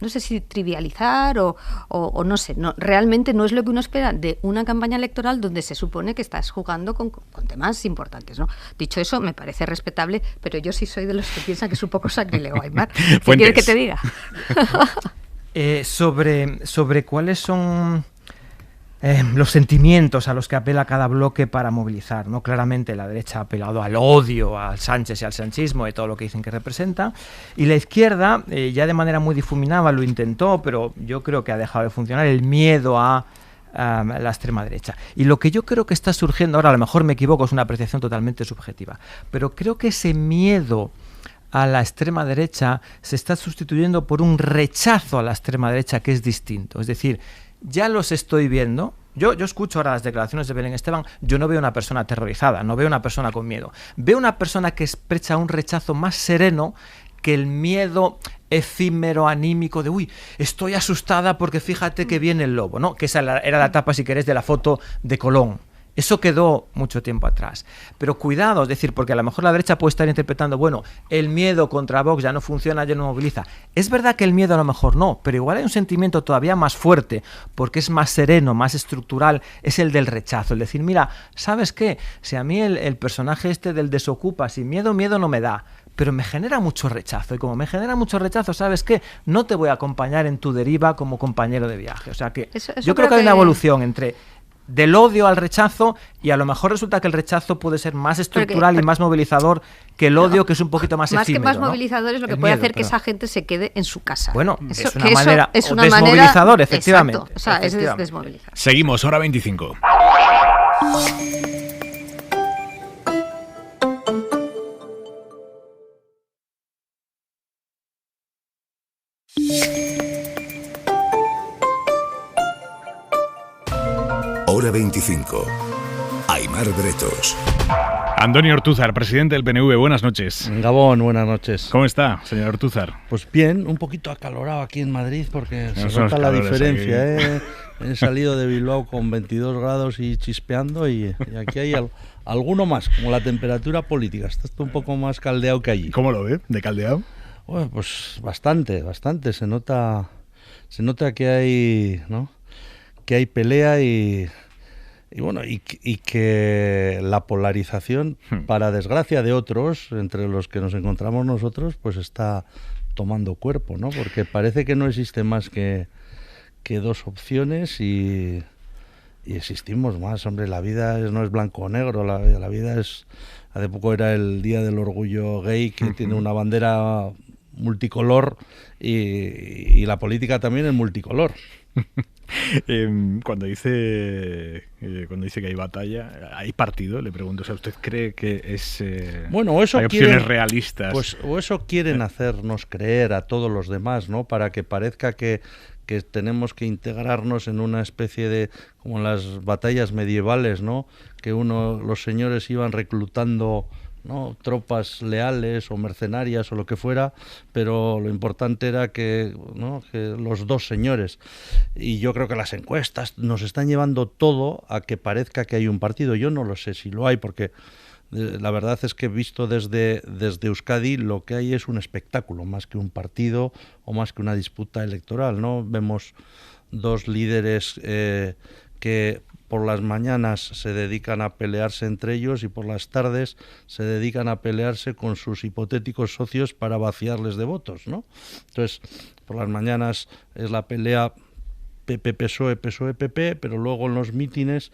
no sé si trivializar o no sé, realmente no es lo que uno espera de una campaña electoral donde se supone que estás jugando con temas importantes, ¿no? Dicho eso, me parece respetable, pero yo sí soy de los que piensan que es un poco sacrílego, Aimar. ¿Qué quieres que te diga? Sobre cuáles son los sentimientos a los que apela cada bloque para movilizar, ¿no? Claramente la derecha ha apelado al odio, al Sánchez y al sanchismo y todo lo que dicen que representa, y la izquierda ya de manera muy difuminada lo intentó, pero yo creo que ha dejado de funcionar el miedo a la extrema derecha. Y lo que yo creo que está surgiendo ahora, a lo mejor me equivoco, es una apreciación totalmente subjetiva, pero creo que ese miedo a la extrema derecha se está sustituyendo por un rechazo a la extrema derecha que es distinto. Es decir, ya los estoy viendo. Yo escucho ahora las declaraciones de Belén Esteban, yo no veo una persona aterrorizada, no veo una persona con miedo. Veo una persona que expresa un rechazo más sereno que el miedo efímero, anímico de uy, estoy asustada porque fíjate que viene el lobo, ¿no? Que esa era la tapa, si querés, de la foto de Colón. Eso quedó mucho tiempo atrás. Pero cuidado, es decir, porque a lo mejor la derecha puede estar interpretando, bueno, el miedo contra Vox ya no funciona, ya no moviliza. Es verdad que el miedo a lo mejor no, pero igual hay un sentimiento todavía más fuerte, porque es más sereno, más estructural, es el del rechazo. El decir, mira, ¿sabes qué? Si a mí el personaje este del desocupa, sin miedo no me da, pero me genera mucho rechazo. Y como me genera mucho rechazo, ¿sabes qué? No te voy a acompañar en tu deriva como compañero de viaje. O sea que eso yo creo que hay una evolución entre del odio al rechazo, y a lo mejor resulta que el rechazo puede ser más estructural y más movilizador que el odio, que es un poquito más efímero. Más que más movilizador es lo que puede hacer que esa gente se quede en su casa. Bueno, es una manera desmovilizador, efectivamente. Exacto, o sea, es desmovilizar. Seguimos, hora 25. Hora 25. Aimar Bretos. Antonio Ortúzar, presidente del PNV, buenas noches. Gabón, buenas noches. ¿Cómo está, señor Ortúzar? Pues bien, un poquito acalorado aquí en Madrid porque se nota la diferencia, ¿eh? He salido de Bilbao con 22 grados y chispeando y aquí hay alguno más, como la temperatura política. Está un poco más caldeado que allí. ¿Cómo lo ve? ¿De caldeado? Bueno, pues bastante. Se nota que hay, ¿no? Que hay pelea y bueno, y que la polarización, para desgracia de otros, entre los que nos encontramos nosotros, pues está tomando cuerpo, ¿no? Porque parece que no existe más que dos opciones y existimos más. Hombre, la vida no es blanco o negro, la vida es... Hace poco era el Día del Orgullo Gay, que tiene una bandera multicolor, y la política también es multicolor. Cuando dice que hay batalla, ¿hay partido? Le pregunto, o sea, ¿usted cree que es bueno, eso hay opciones realistas? Pues, o eso quieren hacernos creer a todos los demás, ¿no? Para que parezca que tenemos que integrarnos en una especie de, como en las batallas medievales, ¿no? Que los señores iban reclutando, ¿no?, tropas leales o mercenarias o lo que fuera, pero lo importante era que los dos señores. Y yo creo que las encuestas nos están llevando todo a que parezca que hay un partido. Yo no lo sé si lo hay, porque la verdad es que visto desde Euskadi lo que hay es un espectáculo, más que un partido o más que una disputa electoral, ¿no? Vemos dos líderes que por las mañanas se dedican a pelearse entre ellos y por las tardes se dedican a pelearse con sus hipotéticos socios para vaciarles de votos, ¿no? Entonces, por las mañanas es la pelea PP-PSOE, PSOE-PP, pero luego en los mítines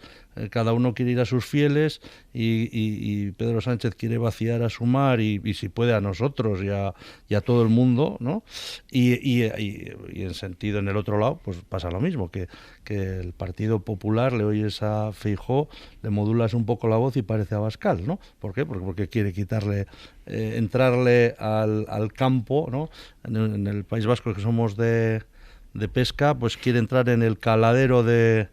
cada uno quiere ir a sus fieles y Pedro Sánchez quiere vaciar a Sumar y si puede a nosotros y a todo el mundo, ¿no? Y en el otro lado pues pasa lo mismo, que el Partido Popular le oyes a Feijóo, le modulas un poco la voz y parece Abascal, ¿no? ¿Por qué? Porque quiere quitarle, entrarle al campo, ¿no? En el País Vasco, que somos de pesca, pues quiere entrar en el caladero de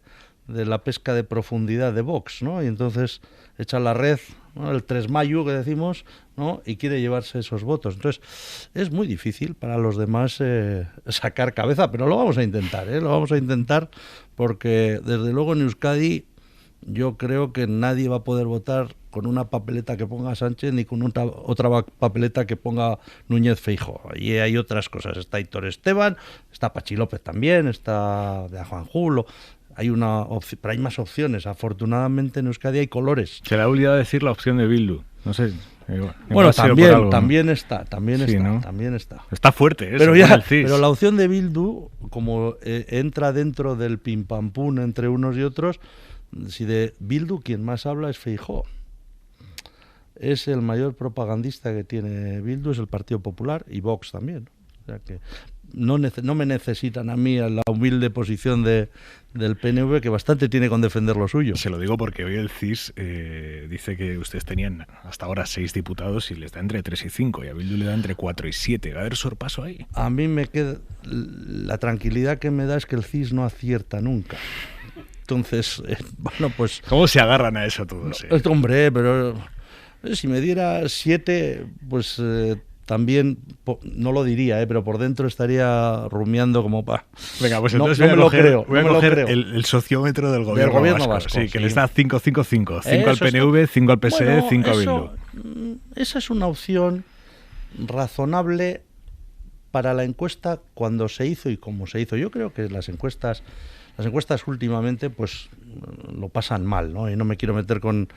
la pesca de profundidad de Vox, ¿no? Y entonces echa la red, ¿no?, el 3 mayo que decimos, ¿no?, y quiere llevarse esos votos. Entonces es muy difícil para los demás sacar cabeza, pero lo vamos a intentar, lo vamos a intentar, porque desde luego en Euskadi yo creo que nadie va a poder votar con una papeleta que ponga Sánchez ni con otra papeleta que ponga Núñez Feijóo. Y hay otras cosas. Está Aitor Esteban, está Patxi López también, está de Juan Julo. Pero hay más opciones. Afortunadamente en Euskadi hay colores. Se le ha olvidado decir la opción de Bildu. No sé. Bueno, también está. Está fuerte, pero la opción de Bildu, como entra dentro del pim pam pum entre unos y otros, si de Bildu quien más habla es Feijóo. Es el mayor propagandista que tiene Bildu, es el Partido Popular y Vox también. O sea que no me necesitan a mí a la humilde posición del PNV, que bastante tiene con defender lo suyo. Se lo digo porque hoy el CIS dice que ustedes tenían hasta ahora 6 diputados y les da entre 3 y 5, y a Bildu le da entre 4 y 7. ¿Va a haber sorpaso ahí? A mí me queda la tranquilidad que me da es que el CIS no acierta nunca. Entonces, bueno, pues... ¿Cómo se agarran a eso todos? Hombre, pero si me diera 7, pues también, no lo diría, pero por dentro estaría rumiando como pa. Venga, pues entonces voy a coger el sociómetro del gobierno vasco. Sí, que les da 5, 5, 5. 5 al PNV, 5 al PSE, 5 a Bildu. Esa es una opción razonable para la encuesta cuando se hizo y cómo se hizo. Yo creo que las encuestas últimamente pues lo pasan mal, ¿no? Y no me quiero meter con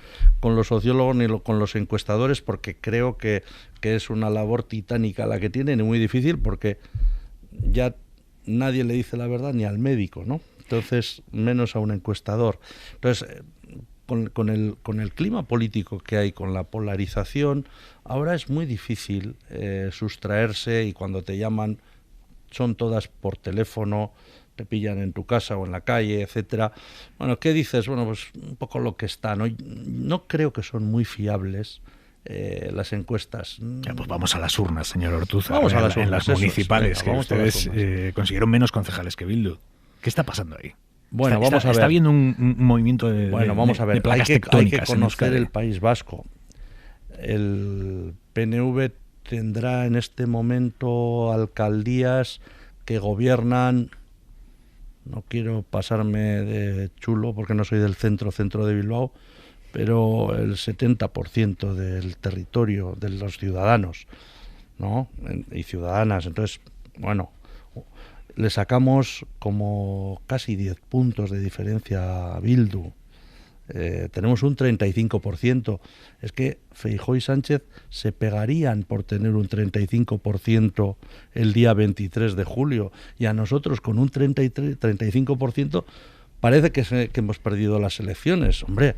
los sociólogos ni con los encuestadores, porque creo que es una labor titánica la que tienen y muy difícil, porque ya nadie le dice la verdad ni al médico, ¿no? Entonces, menos a un encuestador. Entonces, con el clima político que hay, con la polarización, ahora es muy difícil sustraerse, y cuando te llaman son todas por teléfono, te pillan en tu casa o en la calle, etcétera. Bueno, ¿qué dices? Bueno, pues un poco lo que está, ¿no? No creo que son muy fiables las encuestas. Ya, pues vamos a las urnas, señor Ortuzar. Vamos a las urnas, en las municipales, venga, que ustedes consiguieron menos concejales que Bildu. ¿Qué está pasando ahí? Bueno, vamos a ver. Está habiendo un movimiento de vamos a ver. De placas Hay tectónicas que conocer el País Vasco. El PNV tendrá en este momento alcaldías que gobiernan, no quiero pasarme de chulo porque no soy del centro de Bilbao, pero el 70% del territorio de los ciudadanos, ¿no? Y ciudadanas. Entonces, bueno, le sacamos como casi 10 puntos de diferencia a Bildu. Tenemos un 35%. Es que Feijóo y Sánchez se pegarían por tener un 35% el día 23 de julio. Y a nosotros con un 35% parece que hemos perdido las elecciones. Hombre,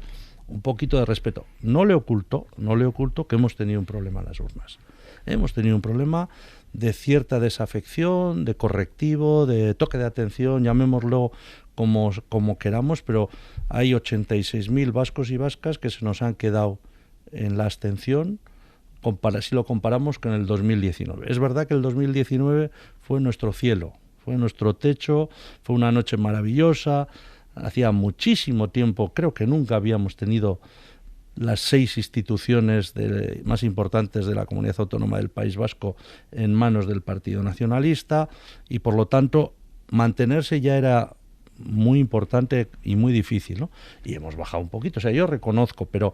un poquito de respeto. No le oculto que hemos tenido un problema en las urnas. Hemos tenido un problema de cierta desafección, de correctivo, de toque de atención, llamémoslo como queramos, pero hay 86.000 vascos y vascas que se nos han quedado en la abstención si lo comparamos con el 2019. Es verdad que el 2019 fue nuestro cielo, fue nuestro techo, fue una noche maravillosa, hacía muchísimo tiempo, creo que nunca habíamos tenido las 6 instituciones más importantes de la comunidad autónoma del País Vasco en manos del Partido Nacionalista, y por lo tanto mantenerse ya era muy importante y muy difícil, ¿no? Y hemos bajado un poquito, o sea, yo reconozco, pero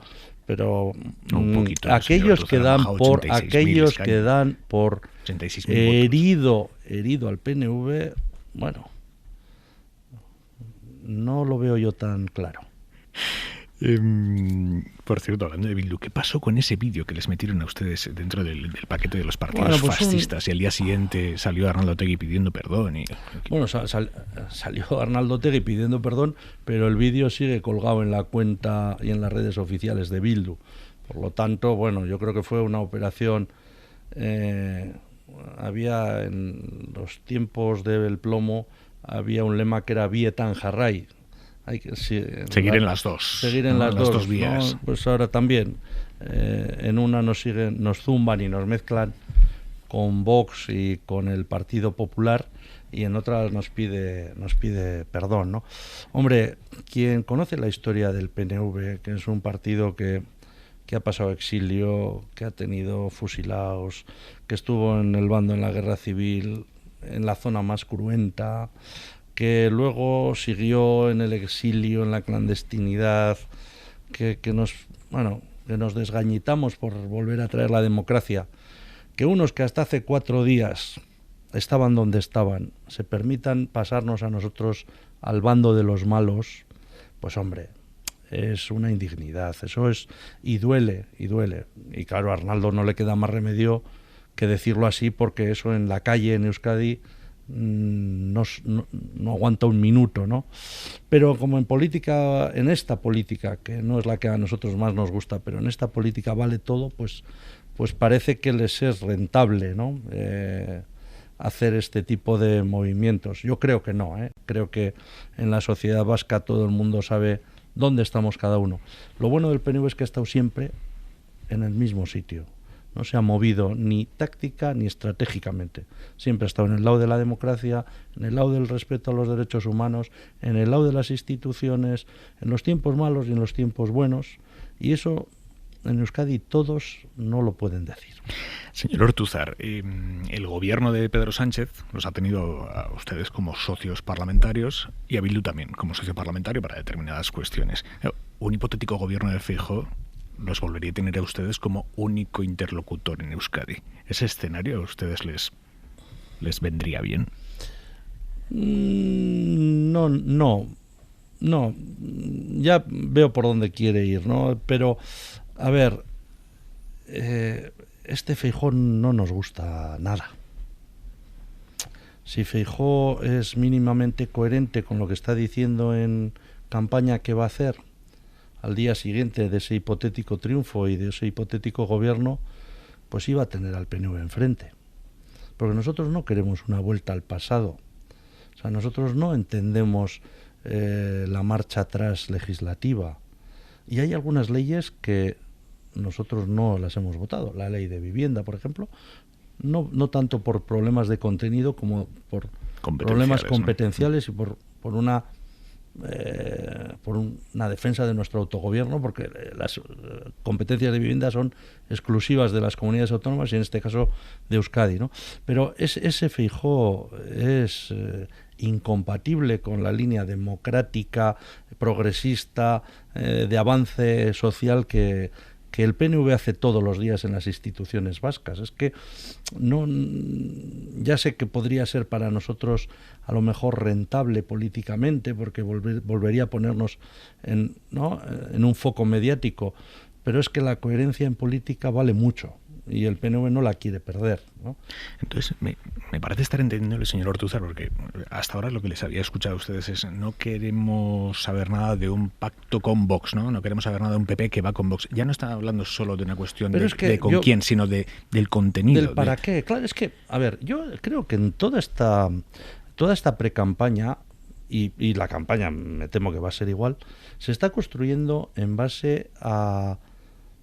un poquito, aquellos que dan por herido al PNV, bueno, no lo veo yo tan claro. Por cierto, hablando de Bildu, ¿qué pasó con ese vídeo que les metieron a ustedes dentro del paquete de los partidos fascistas? Y al día siguiente salió Arnaldo Otegi pidiendo perdón. Bueno, salió Arnaldo Otegi pidiendo perdón, pero el vídeo sigue colgado en la cuenta y en las redes oficiales de Bildu. Por lo tanto, bueno, yo creo que fue una operación... había en los tiempos del plomo, había un lema que era Bietan Jarrai. Hay que seguir en las dos. Seguir en las dos vías. ¿No? Pues ahora también en una nos zumban y nos mezclan con Vox y con el Partido Popular, y en otra nos pide perdón, ¿no? Hombre, quien conoce la historia del PNV, que es un partido que ha pasado exilio, que ha tenido fusilados, que estuvo en el bando en la guerra civil, en la zona más cruenta, que luego siguió en el exilio, en la clandestinidad, que nos desgañitamos por volver a traer la democracia, que unos que hasta hace 4 días estaban donde estaban se permitan pasarnos a nosotros al bando de los malos, pues hombre, es una indignidad, eso es, y duele. Y claro, a Arnaldo no le queda más remedio que decirlo así, porque eso en la calle, en Euskadi, no aguanta un minuto, ¿no? Pero como en esta política, que no es la que a nosotros más nos gusta, pero en esta política vale todo, pues parece que les es rentable, ¿no? Hacer este tipo de movimientos. Yo creo que no, creo que en la sociedad vasca todo el mundo sabe dónde estamos cada uno. Lo bueno del PNV es que ha estado siempre en el mismo sitio. No se ha movido ni táctica ni estratégicamente. Siempre ha estado en el lado de la democracia, en el lado del respeto a los derechos humanos, en el lado de las instituciones, en los tiempos malos y en los tiempos buenos. Y eso en Euskadi todos no lo pueden decir. Señor Ortúzar, el gobierno de Pedro Sánchez los ha tenido a ustedes como socios parlamentarios y a Bildu también como socio parlamentario para determinadas cuestiones. Un hipotético gobierno de Feijóo los volvería a tener a ustedes como único interlocutor en Euskadi. ¿Ese escenario a ustedes les vendría bien? No. Ya veo por dónde quiere ir, ¿no? Pero, a ver, este Feijóo no nos gusta nada. Si Feijóo es mínimamente coherente con lo que está diciendo en campaña que va a hacer al día siguiente de ese hipotético triunfo y de ese hipotético gobierno, pues iba a tener al PNV enfrente. Porque nosotros no queremos una vuelta al pasado. O sea, nosotros no entendemos la marcha atrás legislativa. Y hay algunas leyes que nosotros no las hemos votado. La ley de vivienda, por ejemplo, no tanto por problemas de contenido como por problemas competenciales, ¿no? Y por una defensa de nuestro autogobierno, porque las competencias de vivienda son exclusivas de las comunidades autónomas y en este caso de Euskadi, ¿no? Pero ese Feijóo es incompatible con la línea democrática, progresista, de avance social que el PNV hace todos los días en las instituciones vascas. Es que ya sé que podría ser para nosotros a lo mejor rentable políticamente, porque volvería a ponernos en un foco mediático, pero es que la coherencia en política vale mucho, y el PNV no la quiere perder, ¿no? Entonces, me parece estar entendiendo el señor Ortúzar, porque hasta ahora lo que les había escuchado a ustedes es no queremos saber nada de un pacto con Vox, ¿no? No queremos saber nada de un PP que va con Vox. Ya no están hablando solo de una cuestión de con quién, sino del contenido. Del para qué. Claro, es que, a ver, yo creo que en toda esta precampaña, y la campaña me temo que va a ser igual, se está construyendo en base a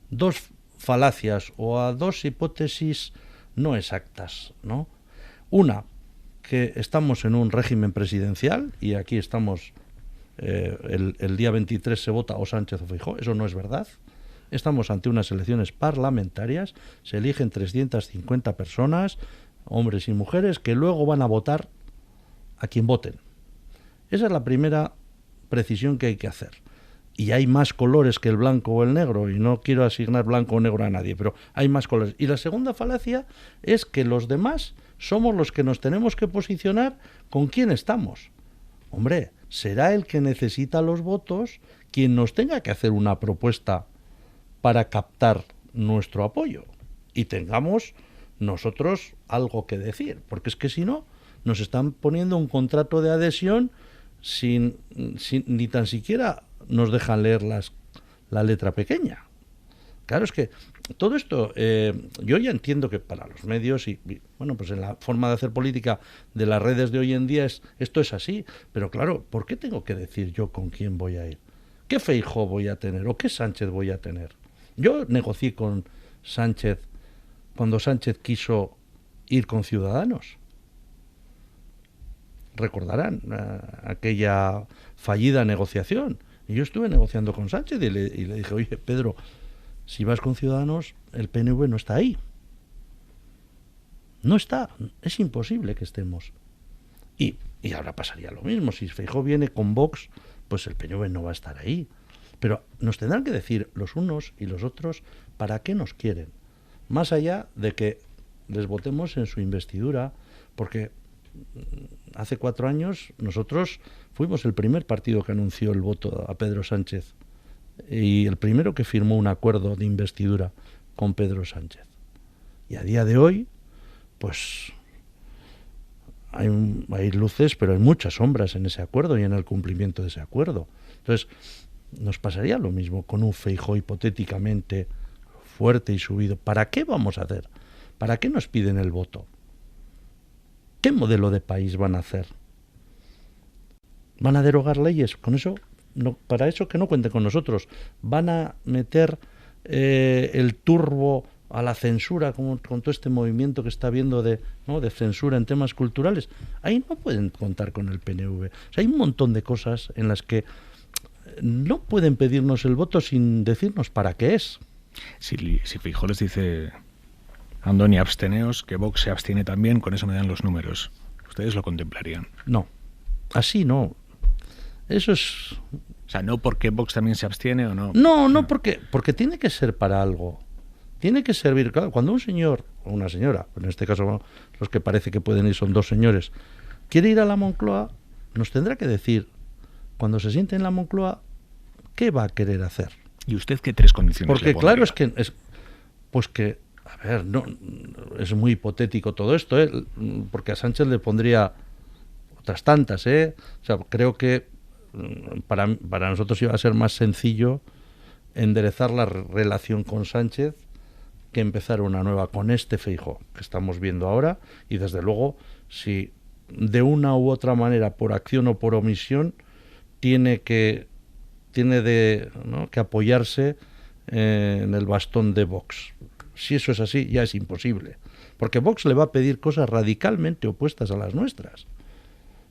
dos falacias o a dos hipótesis no exactas, ¿no? Una, que estamos en un régimen presidencial y aquí estamos, el día 23 se vota o Sánchez o Feijóo. Eso no es verdad. Estamos ante unas elecciones parlamentarias, se eligen 350 personas, hombres y mujeres, que luego van a votar a quien voten. Esa es la primera precisión que hay que hacer. Y hay más colores que el blanco o el negro, y no quiero asignar blanco o negro a nadie, pero hay más colores. Y la segunda falacia es que los demás somos los que nos tenemos que posicionar con quién estamos. Hombre, será el que necesita los votos quien nos tenga que hacer una propuesta para captar nuestro apoyo y tengamos nosotros algo que decir, porque es que si no, nos están poniendo un contrato de adhesión sin ni tan siquiera nos dejan leer la letra pequeña. Claro, es que todo esto, yo ya entiendo que para los medios y bueno, pues en la forma de hacer política de las redes de hoy en día esto es así, pero claro, ¿por qué tengo que decir yo con quién voy a ir? ¿Qué Feijóo voy a tener o qué Sánchez voy a tener? Yo negocié con Sánchez cuando Sánchez quiso ir con Ciudadanos. Recordarán aquella fallida negociación. Y yo estuve negociando con Sánchez y le dije, oye, Pedro, si vas con Ciudadanos, el PNV no está ahí. No está, es imposible que estemos. Y ahora pasaría lo mismo, si Feijóo viene con Vox, pues el PNV no va a estar ahí. Pero nos tendrán que decir los unos y los otros para qué nos quieren. Más allá de que les votemos en su investidura, porque hace 4 años nosotros fuimos el primer partido que anunció el voto a Pedro Sánchez y el primero que firmó un acuerdo de investidura con Pedro Sánchez. Y a día de hoy, pues hay luces, pero hay muchas sombras en ese acuerdo y en el cumplimiento de ese acuerdo. Entonces, nos pasaría lo mismo con un Feijóo hipotéticamente fuerte y subido. ¿Para qué vamos a hacer? ¿Para qué nos piden el voto? ¿Qué modelo de país van a hacer? ¿Van a derogar leyes? Con eso, no, para eso que no cuenten con nosotros. ¿Van a meter el turbo a la censura con todo este movimiento que está habiendo de censura en temas culturales? Ahí no pueden contar con el PNV. O sea, hay un montón de cosas en las que no pueden pedirnos el voto sin decirnos para qué es. Si Feijóo les dice, Andoni, absteneos, que Vox se abstiene también, con eso me dan los números, ¿ustedes lo contemplarían? No, así no. Eso es... O sea, no porque Vox también se abstiene o no. No, porque tiene que ser para algo. Tiene que servir, claro, cuando un señor o una señora, en este caso los que parece que pueden ir son 2 señores, quiere ir a la Moncloa, nos tendrá que decir, cuando se siente en la Moncloa, ¿qué va a querer hacer? ¿Y usted qué 3 condiciones porque le pondría? Claro, a ver, no, es muy hipotético todo esto, porque a Sánchez le pondría otras tantas, O sea, creo que para nosotros iba a ser más sencillo enderezar la relación con Sánchez que empezar una nueva con este Feijóo que estamos viendo ahora, y desde luego, si de una u otra manera, por acción o por omisión, tiene que apoyarse en el bastón de Vox. Si eso es así, ya es imposible, porque Vox le va a pedir cosas radicalmente opuestas a las nuestras.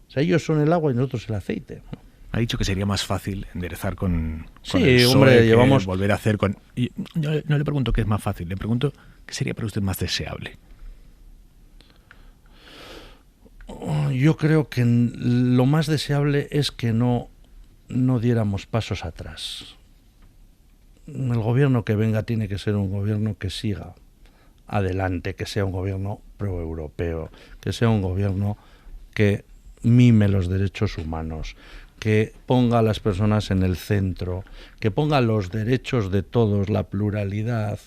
O sea, ellos son el agua y nosotros el aceite, ¿no? Ha dicho que sería más fácil enderezar con sí, el PSOE, hombre, llevamos... volver a hacer con... Y yo no le pregunto qué es más fácil, le pregunto qué sería para usted más deseable. Yo creo que lo más deseable es que no diéramos pasos atrás. El gobierno que venga tiene que ser un gobierno que siga adelante, que sea un gobierno proeuropeo, que sea un gobierno que mime los derechos humanos, que ponga a las personas en el centro, que ponga los derechos de todos, la pluralidad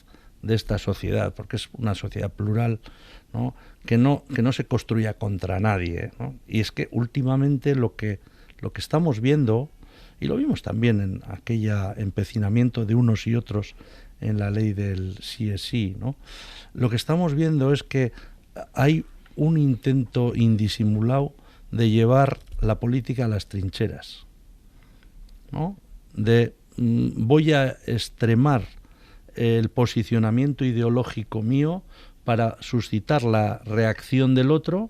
de esta sociedad, porque es una sociedad plural, ¿no? Que no se construya contra nadie, ¿no? Y es que últimamente lo que estamos viendo, y lo vimos también en aquella empecinamiento de unos y otros en la ley del sí es sí, ¿no? Lo que estamos viendo es que hay un intento indisimulado de llevar la política a las trincheras, ¿no? Voy a extremar el posicionamiento ideológico mío para suscitar la reacción del otro,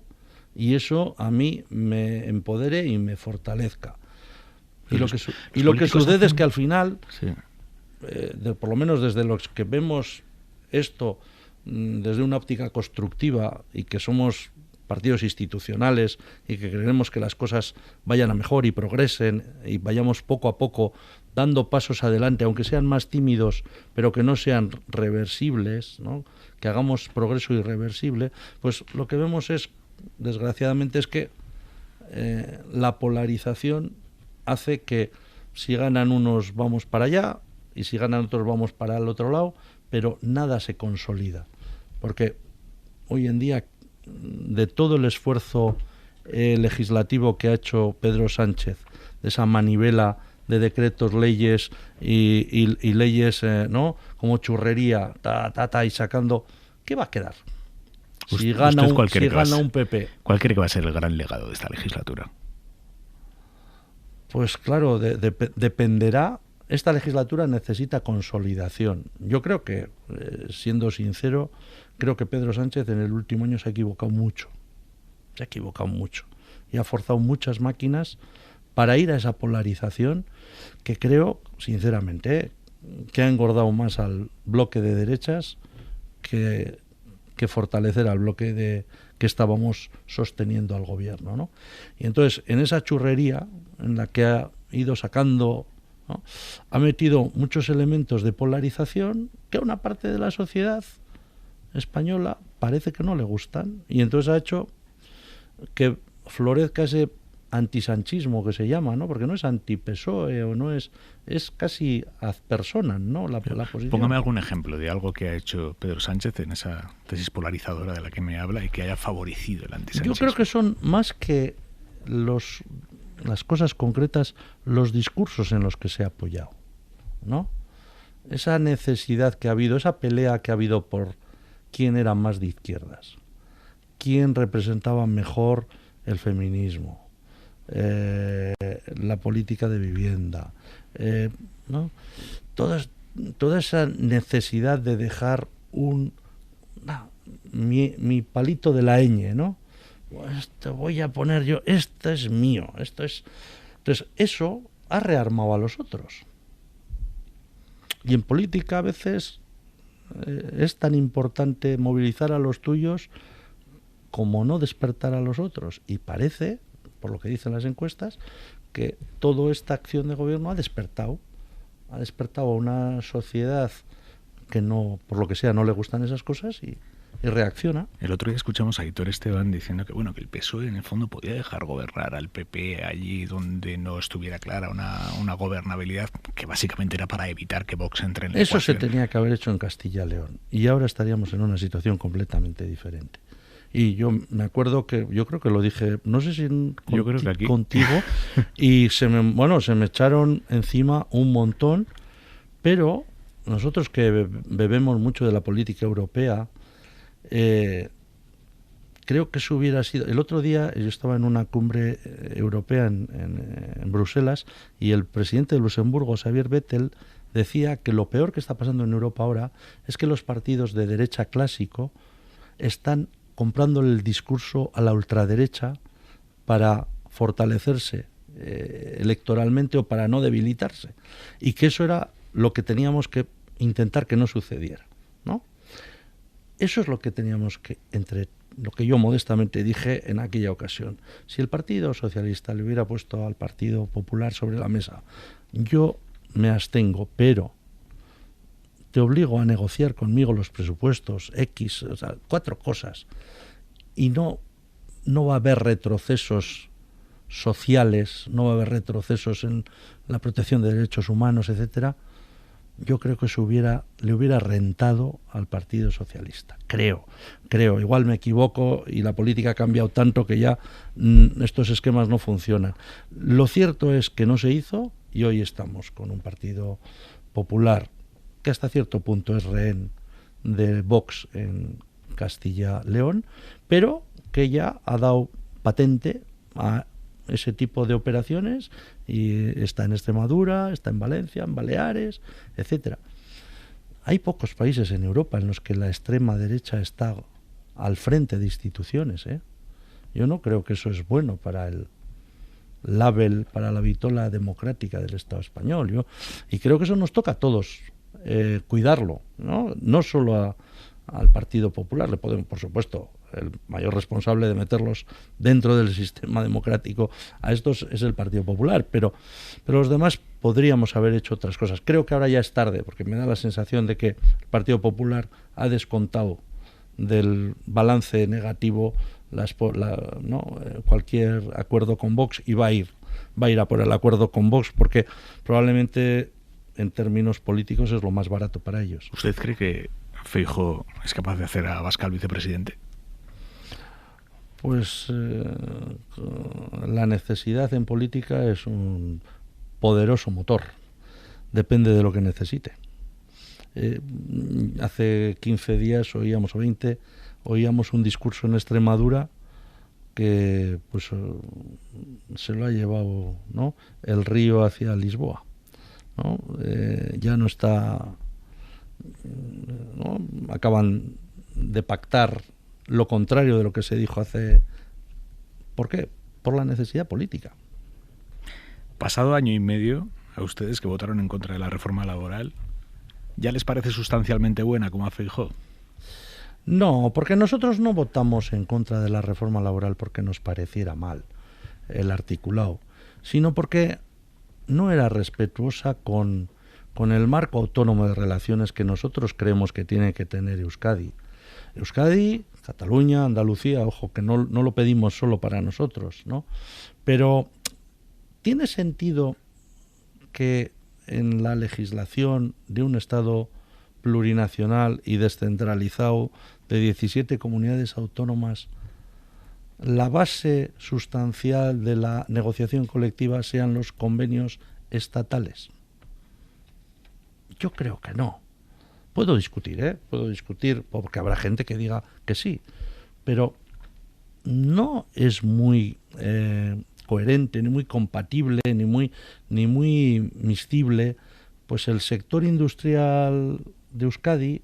y eso a mí me empodere y me fortalezca. Y lo que sucede es que al final, por lo menos desde los que vemos esto desde una óptica constructiva y que somos partidos institucionales y que queremos que las cosas vayan a mejor y progresen y vayamos poco a poco dando pasos adelante, aunque sean más tímidos, pero que no sean reversibles, ¿no? Que hagamos progreso irreversible, pues lo que vemos es, desgraciadamente, es que la polarización hace que si ganan unos vamos para allá y si ganan otros vamos para el otro lado, pero nada se consolida, porque hoy en día, de todo el esfuerzo legislativo que ha hecho Pedro Sánchez, de esa manivela de decretos, leyes y leyes, ¿no? Como churrería, y sacando, ¿qué va a quedar? Si gana un PP. ¿Cuál cree que va a ser el gran legado de esta legislatura? Pues claro, dependerá. Esta legislatura necesita consolidación. Yo creo que, siendo sincero, creo que Pedro Sánchez en el último año se ha equivocado mucho. Y ha forzado muchas máquinas para ir a esa polarización que creo, sinceramente, que ha engordado más al bloque de derechas que fortalecer al bloque que estábamos sosteniendo al gobierno, ¿no? Y entonces, en esa churrería en la que ha ido sacando, ¿no?, ha metido muchos elementos de polarización que a una parte de la sociedad española parece que no le gustan, y entonces ha hecho que florezca ese antisanchismo que se llama, ¿no? Porque no es anti-PSOE o no es casi ad personam, ¿no? La posición. Póngame algún ejemplo de algo que ha hecho Pedro Sánchez en esa tesis polarizadora de la que me habla y que haya favorecido el antisanchismo. Yo creo que son más que las cosas concretas, los discursos en los que se ha apoyado, ¿no? Esa necesidad que ha habido, esa pelea que ha habido por quién era más de izquierdas, quién representaba mejor el feminismo, la política de vivienda, ¿no? Toda esa necesidad de dejar mi palito de la ñ, ¿no? Esto voy a poner yo, esto es mío, esto es. Entonces, eso ha rearmado a los otros. Y en política a veces es tan importante movilizar a los tuyos como no despertar a los otros. Y parece, por lo que dicen las encuestas, que toda esta acción de gobierno ha despertado a una sociedad que no, por lo que sea, no le gustan esas cosas y reacciona. El otro día escuchamos a Aitor Esteban diciendo que que el PSOE en el fondo podía dejar gobernar al PP allí donde no estuviera clara una gobernabilidad, que básicamente era para evitar que Vox entre en la Eso ecuación. se tenía que haber hecho en Castilla y León, y ahora estaríamos en una situación completamente diferente. Y yo me acuerdo que, yo creo que lo dije, no sé si yo creo que aquí contigo, y se me echaron encima un montón, pero nosotros que bebemos mucho de la política europea, creo que eso hubiera sido. El otro día yo estaba en una cumbre europea en Bruselas, y el presidente de Luxemburgo, Xavier Bettel, decía que lo peor que está pasando en Europa ahora es que los partidos de derecha clásico están comprándole el discurso a la ultraderecha para fortalecerse electoralmente o para no debilitarse, y que eso era lo que teníamos que intentar que no sucediera, ¿no? Eso es lo que teníamos que, entre lo que yo modestamente dije en aquella ocasión. Si el Partido Socialista le hubiera puesto al Partido Popular sobre la mesa, yo me abstengo, pero te obligo a negociar conmigo los presupuestos X, o sea, 4 cosas, y no va a haber retrocesos sociales, no va a haber retrocesos en la protección de derechos humanos, etcétera, yo creo que le hubiera rentado al Partido Socialista. Creo. Igual me equivoco y la política ha cambiado tanto que ya estos esquemas no funcionan. Lo cierto es que no se hizo y hoy estamos con un Partido Popular que hasta cierto punto es rehén de Vox en Castilla-León, pero que ya ha dado patente a ese tipo de operaciones y está en Extremadura, está en Valencia, en Baleares, etcétera. Hay pocos países en Europa en los que la extrema derecha está al frente de instituciones, ¿eh? Yo no creo que eso es bueno para el label, para la vitola democrática del Estado español. Y creo que eso nos toca a todos cuidarlo, no solo al Partido Popular. Le podemos, por supuesto, el mayor responsable de meterlos dentro del sistema democrático a estos es el Partido Popular, pero los demás podríamos haber hecho otras cosas. Creo que ahora ya es tarde, porque me da la sensación de que el Partido Popular ha descontado del balance negativo cualquier acuerdo con Vox y va a ir a por el acuerdo con Vox, porque probablemente en términos políticos es lo más barato para ellos. ¿Usted cree que Feijóo es capaz de hacer a Abascal vicepresidente? Pues la necesidad en política es un poderoso motor. Depende de lo que necesite. Hace 15 días oíamos, o 20, oíamos un discurso en Extremadura que pues se lo ha llevado, ¿no?, el río hacia Lisboa, ¿no? Ya no está, ¿no? Acaban de pactar lo contrario de lo que se dijo hace... ¿Por qué? Por la necesidad política. Pasado año y medio, a ustedes que votaron en contra de la reforma laboral, ¿ya les parece sustancialmente buena como a Feijóo? No, porque nosotros no votamos en contra de la reforma laboral porque nos pareciera mal el articulado, sino porque no era respetuosa con el marco autónomo de relaciones que nosotros creemos que tiene que tener Euskadi. Euskadi, Cataluña, Andalucía, ojo, que no lo pedimos solo para nosotros, ¿no? Pero ¿tiene sentido que en la legislación de un Estado plurinacional y descentralizado de 17 comunidades autónomas la base sustancial de la negociación colectiva sean los convenios estatales? Yo creo que no. Puedo discutir, porque habrá gente que diga que sí, pero no es muy coherente, ni muy compatible, ni muy miscible, pues el sector industrial de Euskadi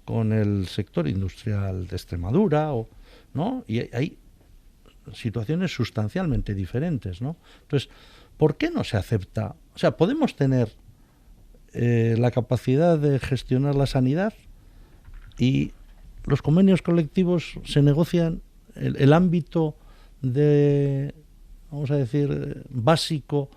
con el sector industrial de Extremadura, ¿no? Y hay situaciones sustancialmente diferentes, ¿no? Entonces, ¿por qué no se acepta? O sea, podemos tener la capacidad de gestionar la sanidad y los convenios colectivos se negocian el ámbito de, vamos a decir, básico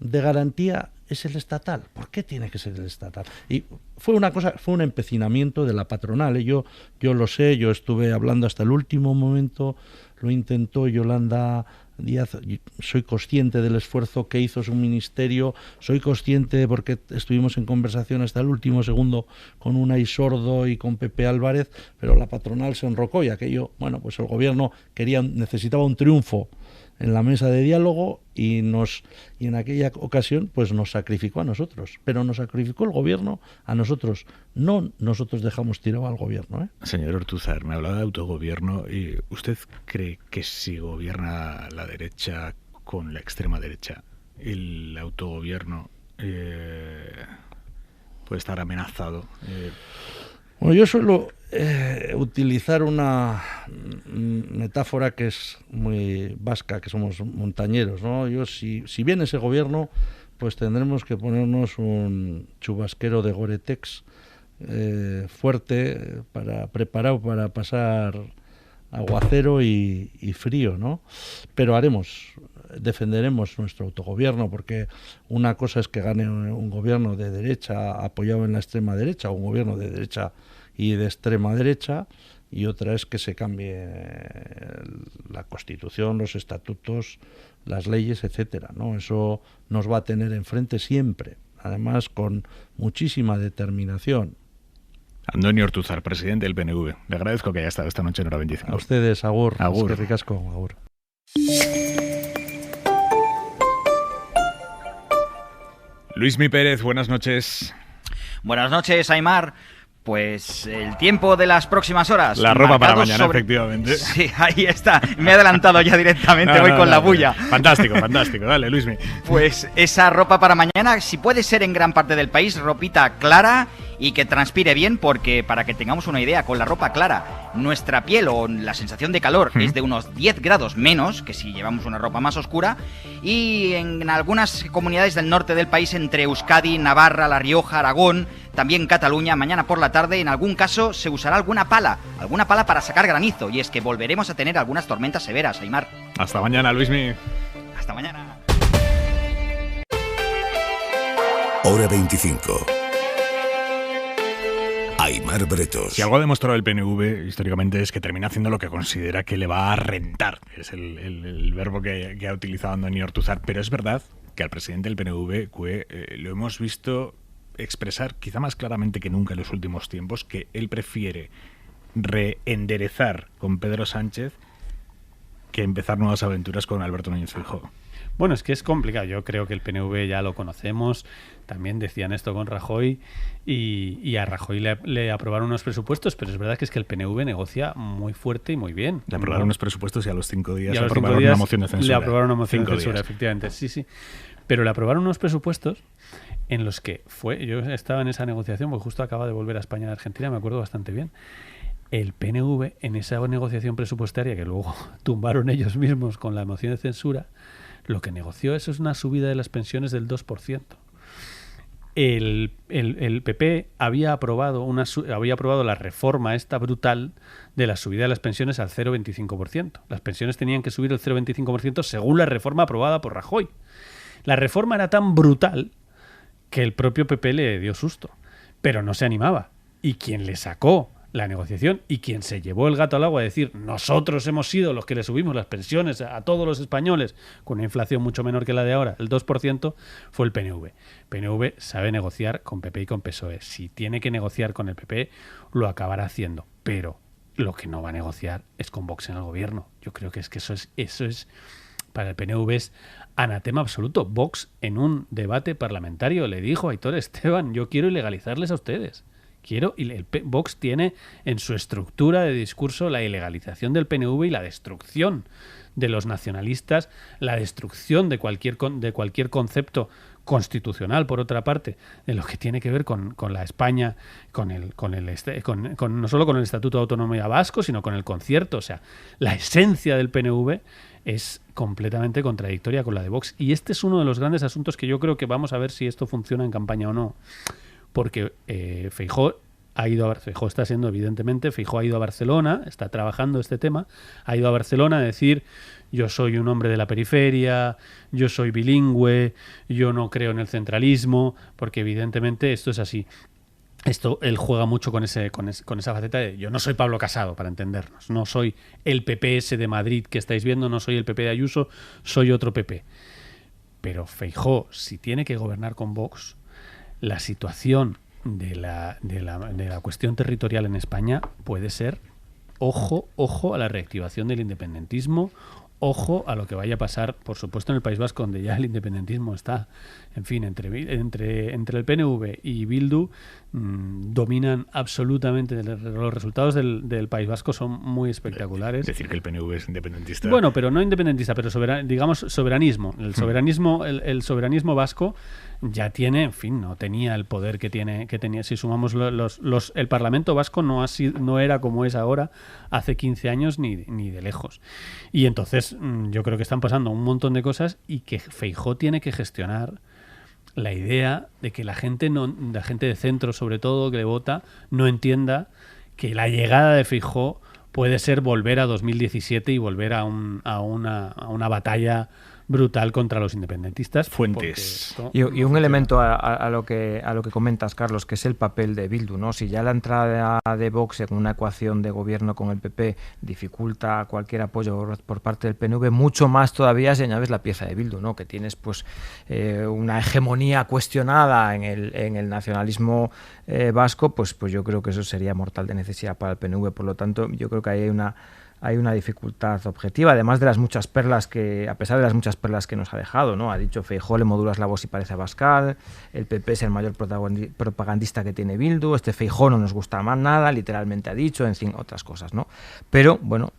de garantía es el estatal. ¿Por qué tiene que ser el estatal? Y fue un empecinamiento de la patronal, ¿eh? Yo lo sé, yo estuve hablando hasta el último momento, lo intentó Yolanda Díaz, soy consciente del esfuerzo que hizo su ministerio, soy consciente porque estuvimos en conversación hasta el último segundo con Unai Sordo y con Pepe Álvarez, pero la patronal se enrocó y aquello, bueno, pues el gobierno necesitaba un triunfo en la mesa de diálogo y en aquella ocasión pues nos sacrificó a nosotros, pero nos sacrificó el gobierno a nosotros, no nosotros dejamos tirado al gobierno, ¿eh? Señor Ortúzar, me hablaba de autogobierno y ¿usted cree que si gobierna la derecha con la extrema derecha, el autogobierno puede estar amenazado? Bueno, yo suelo utilizar una metáfora que es muy vasca, que somos montañeros, ¿no? Si viene ese gobierno, pues tendremos que ponernos un chubasquero de Gore-Tex fuerte, preparado para pasar aguacero y frío, ¿no? Pero defenderemos nuestro autogobierno, porque una cosa es que gane un gobierno de derecha apoyado en la extrema derecha, o un gobierno de derecha y de extrema derecha, y otra es que se cambie la Constitución, los estatutos, las leyes, etcétera, ¿no? Eso nos va a tener enfrente siempre, además con muchísima determinación. Andoni Ortuzar, presidente del PNV. Le agradezco que haya estado esta noche en Hora 25. A ustedes, agur. Agur. Es que ricasco, agur. Luismi Pérez, buenas noches. Buenas noches, Aimar. Pues el tiempo de las próximas horas. La ropa para mañana, efectivamente. Sí, ahí está. Me he adelantado ya directamente, voy con la bulla. Fantástico, fantástico. Dale, Luismi. Pues esa ropa para mañana, si puede ser en gran parte del país, ropita clara y que transpire bien, porque para que tengamos una idea, con la ropa clara, nuestra piel o la sensación de calor es de unos 10 grados menos que si llevamos una ropa más oscura, y en algunas comunidades del norte del país, entre Euskadi, Navarra, La Rioja, Aragón, también Cataluña, mañana por la tarde, en algún caso se usará alguna pala para sacar granizo, y es que volveremos a tener algunas tormentas severas, Aimar. Hasta mañana, Luismi. Hasta mañana. Hora 25. Aimar Bretos. Si algo ha demostrado el PNV históricamente es que termina haciendo lo que considera que le va a rentar. Es el verbo que ha utilizado Andoni Ortuzar. Pero es verdad que al presidente del PNV lo hemos visto expresar quizá más claramente que nunca en los últimos tiempos que él prefiere reenderezar con Pedro Sánchez que empezar nuevas aventuras con Alberto Núñez Feijóo. Bueno, es que es complicado. Yo creo que el PNV ya lo conocemos. También decían esto con Rajoy y a Rajoy le aprobaron unos presupuestos, pero es verdad que el PNV negocia muy fuerte y muy bien. Le aprobaron unos presupuestos y a los 5 días le aprobaron una moción de censura. Le aprobaron una moción de censura, efectivamente. Sí. Pero le aprobaron unos presupuestos en los que yo estaba en esa negociación, porque justo acaba de volver a España de Argentina, me acuerdo bastante bien. El PNV, en esa negociación presupuestaria que luego tumbaron ellos mismos con la moción de censura, lo que negoció eso es una subida de las pensiones del 2%. El PP había aprobado la reforma esta brutal de la subida de las pensiones al 0,25%. Las pensiones tenían que subir el 0,25% según la reforma aprobada por Rajoy. La reforma era tan brutal que el propio PP le dio susto, pero no se animaba. Y quien le sacó la negociación y quien se llevó el gato al agua a decir nosotros hemos sido los que le subimos las pensiones a todos los españoles con una inflación mucho menor que la de ahora, el 2%, fue el PNV. PNV sabe negociar con PP y con PSOE. Si tiene que negociar con el PP, lo acabará haciendo. Pero lo que no va a negociar es con Vox en el gobierno. Yo creo que eso es para el PNV es anatema absoluto. Vox en un debate parlamentario le dijo a Aitor Esteban, yo quiero ilegalizarles a ustedes. Vox tiene en su estructura de discurso la ilegalización del PNV y la destrucción de los nacionalistas, la destrucción de cualquier concepto constitucional, por otra parte, de lo que tiene que ver con la España, no solo con el Estatuto de Autonomía Vasco, sino con el concierto. O sea, la esencia del PNV es completamente contradictoria con la de Vox. Y este es uno de los grandes asuntos que yo creo que vamos a ver si esto funciona en campaña o no. Porque Feijóo está siendo, evidentemente, Feijóo ha ido a Barcelona, está trabajando este tema, ha ido a Barcelona a decir yo soy un hombre de la periferia, yo soy bilingüe, yo no creo en el centralismo, porque evidentemente esto es así. Él juega mucho con esa faceta de yo no soy Pablo Casado, para entendernos, no soy el PPS de Madrid que estáis viendo, no soy el PP de Ayuso, soy otro PP. Pero Feijóo, si tiene que gobernar con Vox, la situación de la cuestión territorial en España puede ser ojo a la reactivación del independentismo, ojo a lo que vaya a pasar, por supuesto, en el País Vasco, donde ya el independentismo está, en fin, entre el PNV y Bildu, dominan absolutamente. Los resultados del País Vasco son muy espectaculares. Decir que el PNV es independentista. Bueno, pero no independentista, pero digamos soberanismo. El soberanismo vasco ya tiene, en fin, no tenía el poder que tenía. Si sumamos el Parlamento vasco no era como es ahora hace 15 años ni de lejos. Y entonces yo creo que están pasando un montón de cosas y que Feijóo tiene que gestionar la idea de que la gente de centro, sobre todo, que le vota, no entienda que la llegada de Feijóo puede ser volver a 2017 y volver a una batalla brutal contra los independentistas. Fuentes. Y un elemento a lo que comentas, Carlos, que es el papel de Bildu, ¿no? Si ya la entrada de Vox en una ecuación de gobierno con el PP dificulta cualquier apoyo por parte del PNV, mucho más todavía si añades la pieza de Bildu, ¿no? Que tienes pues una hegemonía cuestionada en el nacionalismo vasco, pues yo creo que eso sería mortal de necesidad para el PNV. Por lo tanto, yo creo que hay una dificultad objetiva, además de las muchas perlas a pesar de las muchas perlas que nos ha dejado, ¿no? Ha dicho Feijóo, le modulas la voz y parece Abascal, el PP es el mayor propagandista que tiene Bildu, Feijóo no nos gusta más nada, literalmente ha dicho, en fin, otras cosas, ¿no? Pero, bueno,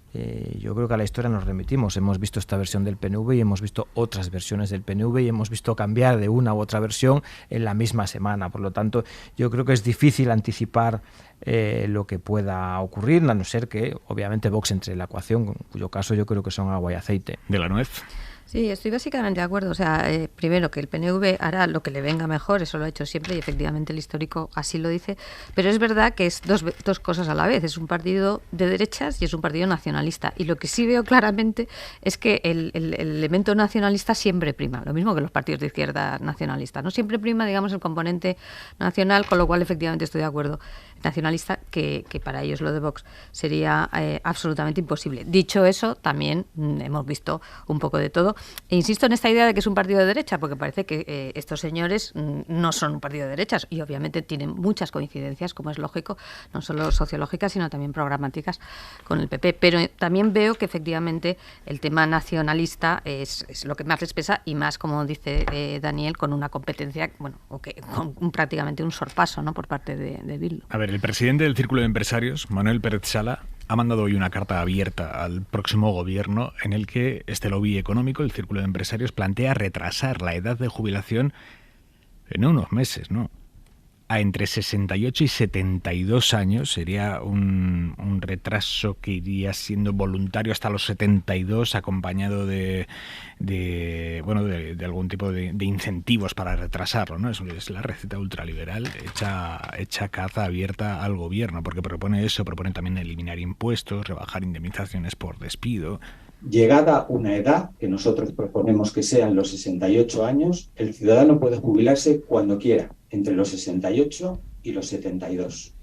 yo creo que a la historia nos remitimos. Hemos visto esta versión del PNV y hemos visto otras versiones del PNV y hemos visto cambiar de una u otra versión en la misma semana. Por lo tanto, yo creo que es difícil anticipar lo que pueda ocurrir, a no ser que, obviamente, Vox entre en la ecuación, en cuyo caso yo creo que son agua y aceite. De la nuez. Sí, estoy básicamente de acuerdo. O sea, primero que el PNV hará lo que le venga mejor, eso lo ha hecho siempre y efectivamente el histórico así lo dice, pero es verdad que es dos cosas a la vez. Es un partido de derechas y es un partido nacionalista. Y lo que sí veo claramente es que el elemento nacionalista siempre prima, lo mismo que los partidos de izquierda nacionalistas, ¿no? Siempre prima, digamos, el componente nacional, con lo cual efectivamente estoy de acuerdo. Nacionalista, que para ellos lo de Vox sería absolutamente imposible. Dicho eso, también hemos visto un poco de todo. E insisto en esta idea de que es un partido de derecha, porque parece que estos señores no son un partido de derechas y obviamente tienen muchas coincidencias, como es lógico, no solo sociológicas, sino también programáticas con el PP. Pero también veo que efectivamente el tema nacionalista es lo que más les pesa y más, como dice Daniel, con una competencia, bueno, con prácticamente un sorpaso, ¿no?, por parte de Bildu. A ver, el presidente del Círculo de Empresarios, Manuel Pérez Sala, ha mandado hoy una carta abierta al próximo gobierno en el que este lobby económico, el Círculo de Empresarios, plantea retrasar la edad de jubilación en unos meses, ¿no? A entre 68 y 72 años. Sería un retraso que iría siendo voluntario hasta los 72, acompañado de algún tipo de incentivos para retrasarlo, ¿no? Es la receta ultraliberal hecha caza abierta al gobierno, porque propone también eliminar impuestos, rebajar indemnizaciones por despido. Llegada una edad, que nosotros proponemos que sean los 68 años, el ciudadano puede jubilarse cuando quiera, entre los 68 y los 72.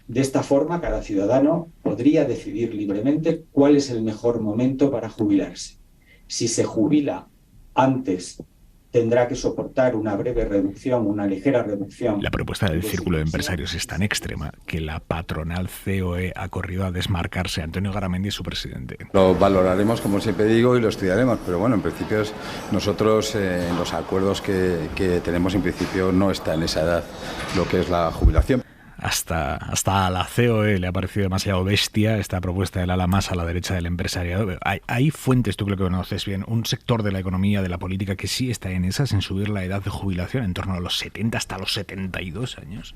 De esta forma, cada ciudadano podría decidir libremente cuál es el mejor momento para jubilarse. Si se jubila antes, tendrá que soportar una breve reducción, una ligera reducción. La propuesta del Círculo de Empresarios es tan extrema que la patronal COE ha corrido a desmarcarse. Antonio Garamendi es su presidente. Lo valoraremos, como siempre digo, y lo estudiaremos, pero bueno, en principio nosotros en los acuerdos que tenemos, en principio no está en esa edad lo que es la jubilación. Hasta a la COE le ha parecido demasiado bestia esta propuesta del ala más a la derecha del empresariado. Hay fuentes, tú creo que conoces bien, un sector de la economía, de la política, que sí está en subir la edad de jubilación en torno a los 70 hasta los 72 años.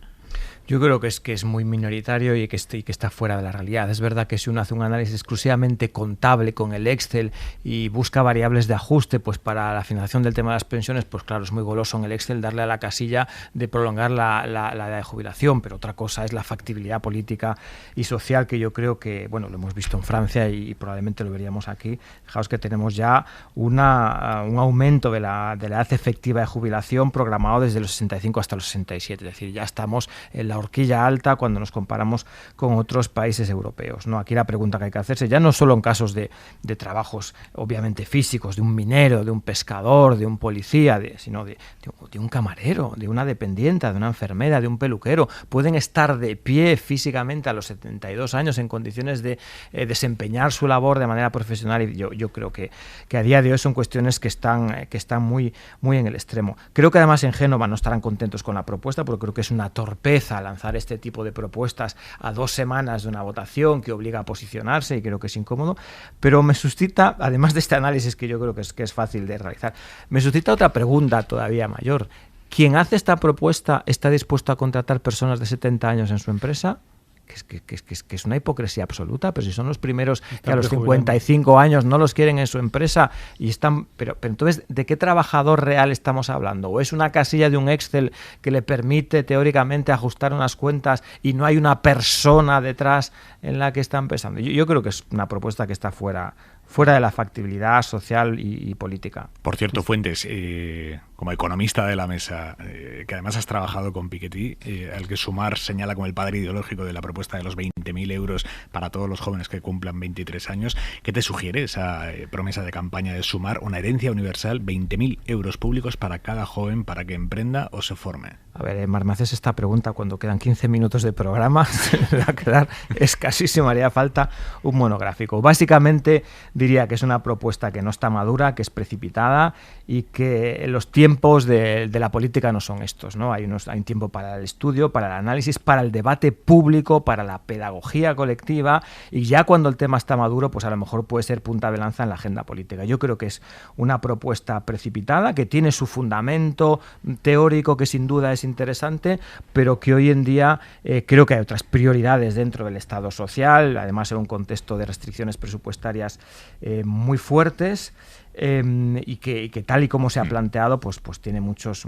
Yo creo que es muy minoritario y que está fuera de la realidad. Es verdad que si uno hace un análisis exclusivamente contable con el Excel y busca variables de ajuste pues para la financiación del tema de las pensiones, pues claro, es muy goloso en el Excel darle a la casilla de prolongar la edad de jubilación, pero otra cosa es la factibilidad política y social, que yo creo que, bueno, lo hemos visto en Francia y probablemente lo veríamos aquí. Fijaos que tenemos ya un aumento de la edad efectiva de jubilación programado desde los 65 hasta los 67, es decir, ya estamos en la horquilla alta cuando nos comparamos con otros países europeos, ¿no? Aquí la pregunta que hay que hacerse, ya no solo en casos de trabajos obviamente físicos, de un minero, de un pescador, de un policía, sino de un camarero, de una dependiente, de una enfermera, de un peluquero, pueden estar de pie físicamente a los 72 años en condiciones de desempeñar su labor de manera profesional, y yo creo que a día de hoy son cuestiones que están muy, muy en el extremo. Creo que además en Génova no estarán contentos con la propuesta, porque creo que es una torpeza lanzar este tipo de propuestas a 2 semanas de una votación que obliga a posicionarse, y creo que es incómodo, pero me suscita, además de este análisis que yo creo que es fácil de realizar, me suscita otra pregunta todavía mayor. ¿Quién hace esta propuesta está dispuesto a contratar personas de 70 años en su empresa? Que es una hipocresía absoluta, pero si son los primeros que a los 55 años no los quieren en su empresa y están, pero entonces, ¿de qué trabajador real estamos hablando? ¿O es una casilla de un Excel que le permite teóricamente ajustar unas cuentas y no hay una persona detrás en la que están pensando? Yo creo que es una propuesta que está fuera fuera de la factibilidad social y política. Por cierto, Fuentes, como economista de la mesa, que además has trabajado con Piketty, al que Sumar señala como el padre ideológico de la propuesta de los 20.000 euros para todos los jóvenes que cumplan 23 años, ¿qué te sugiere esa promesa de campaña de Sumar, una herencia universal, 20.000 euros públicos para cada joven para que emprenda o se forme? A ver, Mar, me haces esta pregunta cuando quedan 15 minutos de programa, se me va a quedar escasísimo, haría falta un monográfico. Básicamente diría que es una propuesta que no está madura, que es precipitada y que los tiempos de la política no son estos, ¿no? Hay un tiempo para el estudio, para el análisis, para el debate público, para la pedagogía colectiva, y ya cuando el tema está maduro, pues a lo mejor puede ser punta de lanza en la agenda política. Yo creo que es una propuesta precipitada, que tiene su fundamento teórico, que sin duda es interesante, pero que hoy en día creo que hay otras prioridades dentro del Estado social, además en un contexto de restricciones presupuestarias muy fuertes, y que tal y como se ha planteado pues tiene muchos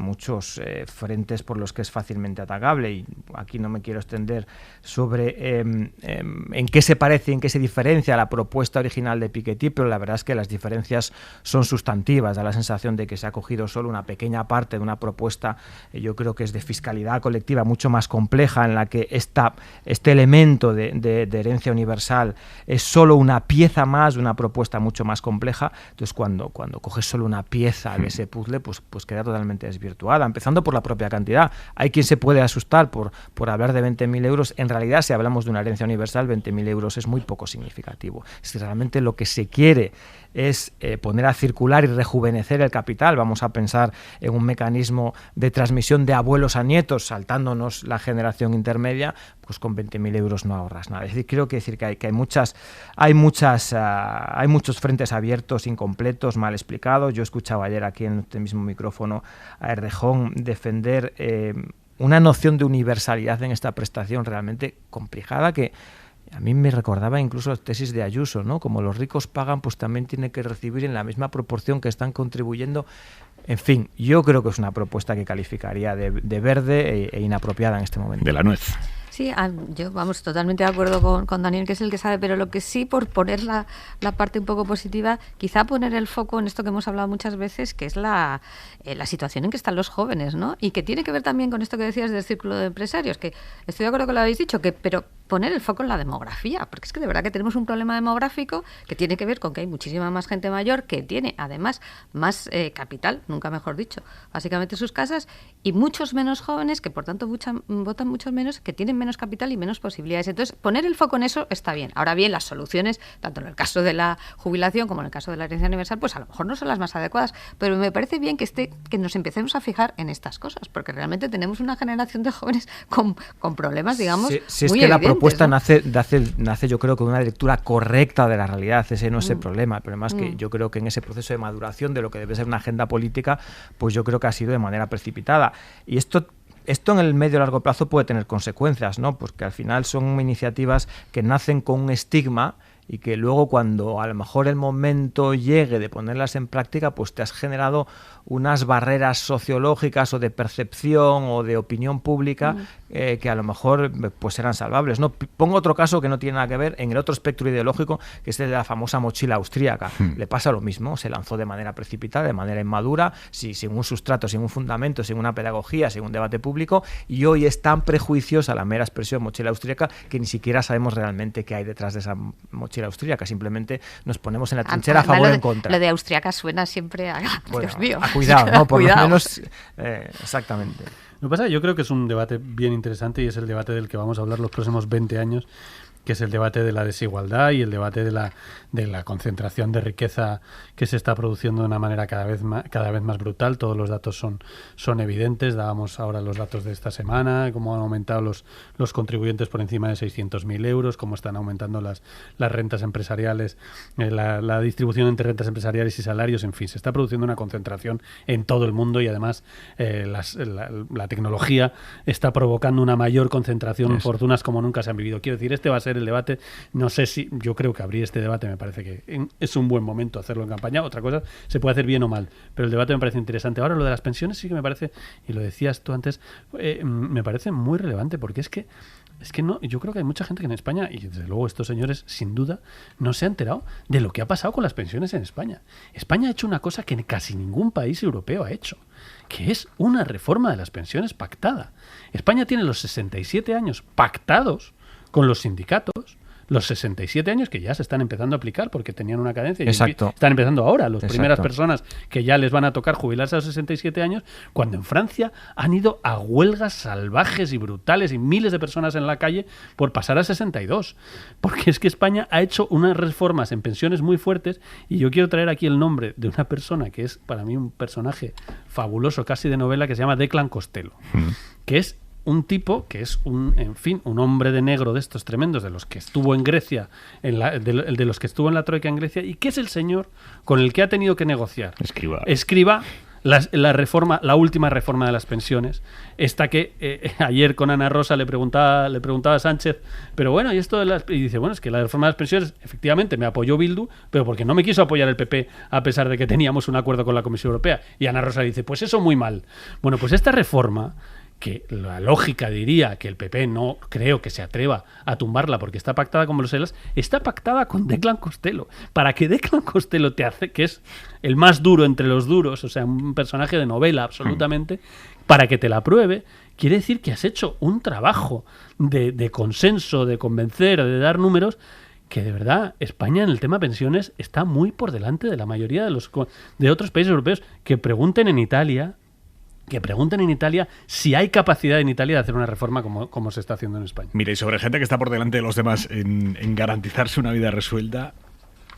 frentes por los que es fácilmente atacable, y aquí no me quiero extender sobre en qué se parece, en qué se diferencia a la propuesta original de Piketty, pero la verdad es que las diferencias son sustantivas. Da la sensación de que se ha cogido solo una pequeña parte de una propuesta, yo creo que es de fiscalidad colectiva mucho más compleja, en la que este elemento de herencia universal es solo una pieza más de una propuesta mucho más compleja. Entonces cuando coges solo una pieza de ese puzzle, pues queda totalmente desvirtuada, empezando por la propia cantidad. Hay quien se puede asustar por hablar de 20.000 euros. En realidad, si hablamos de una herencia universal, 20.000 euros es muy poco significativo. Si realmente lo que se quiere es poner a circular y rejuvenecer el capital, vamos a pensar en un mecanismo de transmisión de abuelos a nietos, saltándonos la generación intermedia, pues con 20.000 euros no ahorras nada. Es decir, creo que hay muchos frentes abiertos, incompletos, mal explicados. Yo escuchaba ayer aquí en este mismo micrófono a Errejón defender una noción de universalidad en esta prestación realmente complicada, que a mí me recordaba incluso las tesis de Ayuso, ¿no? Como los ricos pagan, pues también tienen que recibir en la misma proporción que están contribuyendo. En fin, yo creo que es una propuesta que calificaría de verde e inapropiada en este momento. De la nuez. Sí, yo vamos totalmente de acuerdo con Daniel, que es el que sabe, pero lo que sí, por poner la parte un poco positiva, quizá poner el foco en esto que hemos hablado muchas veces, que es la situación en que están los jóvenes, ¿no? Y que tiene que ver también con esto que decías del círculo de empresarios, que estoy de acuerdo con lo que habéis dicho, pero poner el foco en la demografía, porque es que de verdad que tenemos un problema demográfico que tiene que ver con que hay muchísima más gente mayor, que tiene además más capital, nunca mejor dicho, básicamente sus casas, y muchos menos jóvenes que por tanto votan muchos menos, que tienen menos capital y menos posibilidades. Entonces, poner el foco en eso está bien. Ahora bien, las soluciones, tanto en el caso de la jubilación como en el caso de la herencia universal, pues a lo mejor no son las más adecuadas, pero me parece bien que nos empecemos a fijar en estas cosas, porque realmente tenemos una generación de jóvenes con problemas, digamos, si es muy que evidentes, la propuesta, ¿no? nace yo creo con una lectura correcta de la realidad. Ese no es el problema. El problema es que yo creo que en ese proceso de maduración de lo que debe ser una agenda política, pues yo creo que ha sido de manera precipitada. Y esto en el medio y largo plazo puede tener consecuencias, ¿no? Porque al final son iniciativas que nacen con un estigma y que luego, cuando a lo mejor el momento llegue de ponerlas en práctica, pues te has generado unas barreras sociológicas o de percepción o de opinión pública que a lo mejor pues serán salvables, ¿no? Pongo otro caso que no tiene nada que ver en el otro espectro ideológico, que es el de la famosa mochila austríaca. Le pasa lo mismo, se lanzó de manera precipitada, de manera inmadura, sin un sustrato, sin un fundamento, sin una pedagogía, sin un debate público, y hoy es tan prejuiciosa la mera expresión mochila austríaca que ni siquiera sabemos realmente qué hay detrás de esa mochila austríaca. Simplemente nos ponemos en la trinchera a favor o en contra. Lo de austríaca suena siempre a... Bueno, Dios mío. Cuidado, ¿no? Por Cuidado. lo menos, exactamente. Lo que pasa es que yo creo que es un debate bien interesante, y es el debate del que vamos a hablar los próximos 20 años, que es el debate de la desigualdad y el debate de la concentración de riqueza que se está produciendo de una manera cada vez más brutal. Todos los datos son evidentes. Dábamos ahora los datos de esta semana, cómo han aumentado los contribuyentes por encima de 600.000 euros, cómo están aumentando las rentas empresariales, la distribución entre rentas empresariales y salarios. En fin, se está produciendo una concentración en todo el mundo, y además la tecnología está provocando una mayor concentración en fortunas como nunca se han vivido. Quiero decir, este va a ser el debate. No sé si, yo creo que abrir este debate me parece que es un buen momento hacerlo en campaña. Otra cosa, se puede hacer bien o mal, pero el debate me parece interesante. Ahora, lo de las pensiones sí que me parece, y lo decías tú antes, me parece muy relevante, porque es que Es que no, yo creo que hay mucha gente que en España, y desde luego estos señores sin duda, no se ha enterado de lo que ha pasado con las pensiones en España. España ha hecho una cosa que casi ningún país europeo ha hecho, que es una reforma de las pensiones pactada. España tiene los 67 años pactados con los sindicatos, los 67 años que ya se están empezando a aplicar porque tenían una cadencia y Exacto. están empezando ahora las primeras Exacto. personas que ya les van a tocar jubilarse a los 67 años, cuando en Francia han ido a huelgas salvajes y brutales y miles de personas en la calle por pasar a 62. Porque es que España ha hecho unas reformas en pensiones muy fuertes, y yo quiero traer aquí el nombre de una persona que es para mí un personaje fabuloso, casi de novela, que se llama Declan Costello, que es un tipo que es un hombre de negro de estos tremendos, de los que estuvo en Grecia, de los que estuvo en la Troika en Grecia, y que es el señor con el que ha tenido que negociar. Escriba la última reforma de las pensiones. Esta que ayer con Ana Rosa le preguntaba a Sánchez, pero bueno, y esto y dice, bueno, es que la reforma de las pensiones efectivamente me apoyó Bildu, pero porque no me quiso apoyar el PP a pesar de que teníamos un acuerdo con la Comisión Europea. Y Ana Rosa dice, pues eso muy mal. Bueno, pues esta reforma, que la lógica diría que el PP no creo que se atreva a tumbarla porque está pactada con Bruselas, está pactada con Declan Costello. Para que Declan Costello que es el más duro entre los duros, o sea, un personaje de novela absolutamente, para que te la apruebe, quiere decir que has hecho un trabajo de consenso, de convencer, de dar números, que de verdad España en el tema pensiones está muy por delante de la mayoría de otros países europeos. Que pregunten en Italia si hay capacidad en Italia de hacer una reforma como se está haciendo en España. Mire, y sobre gente que está por delante de los demás en garantizarse una vida resuelta,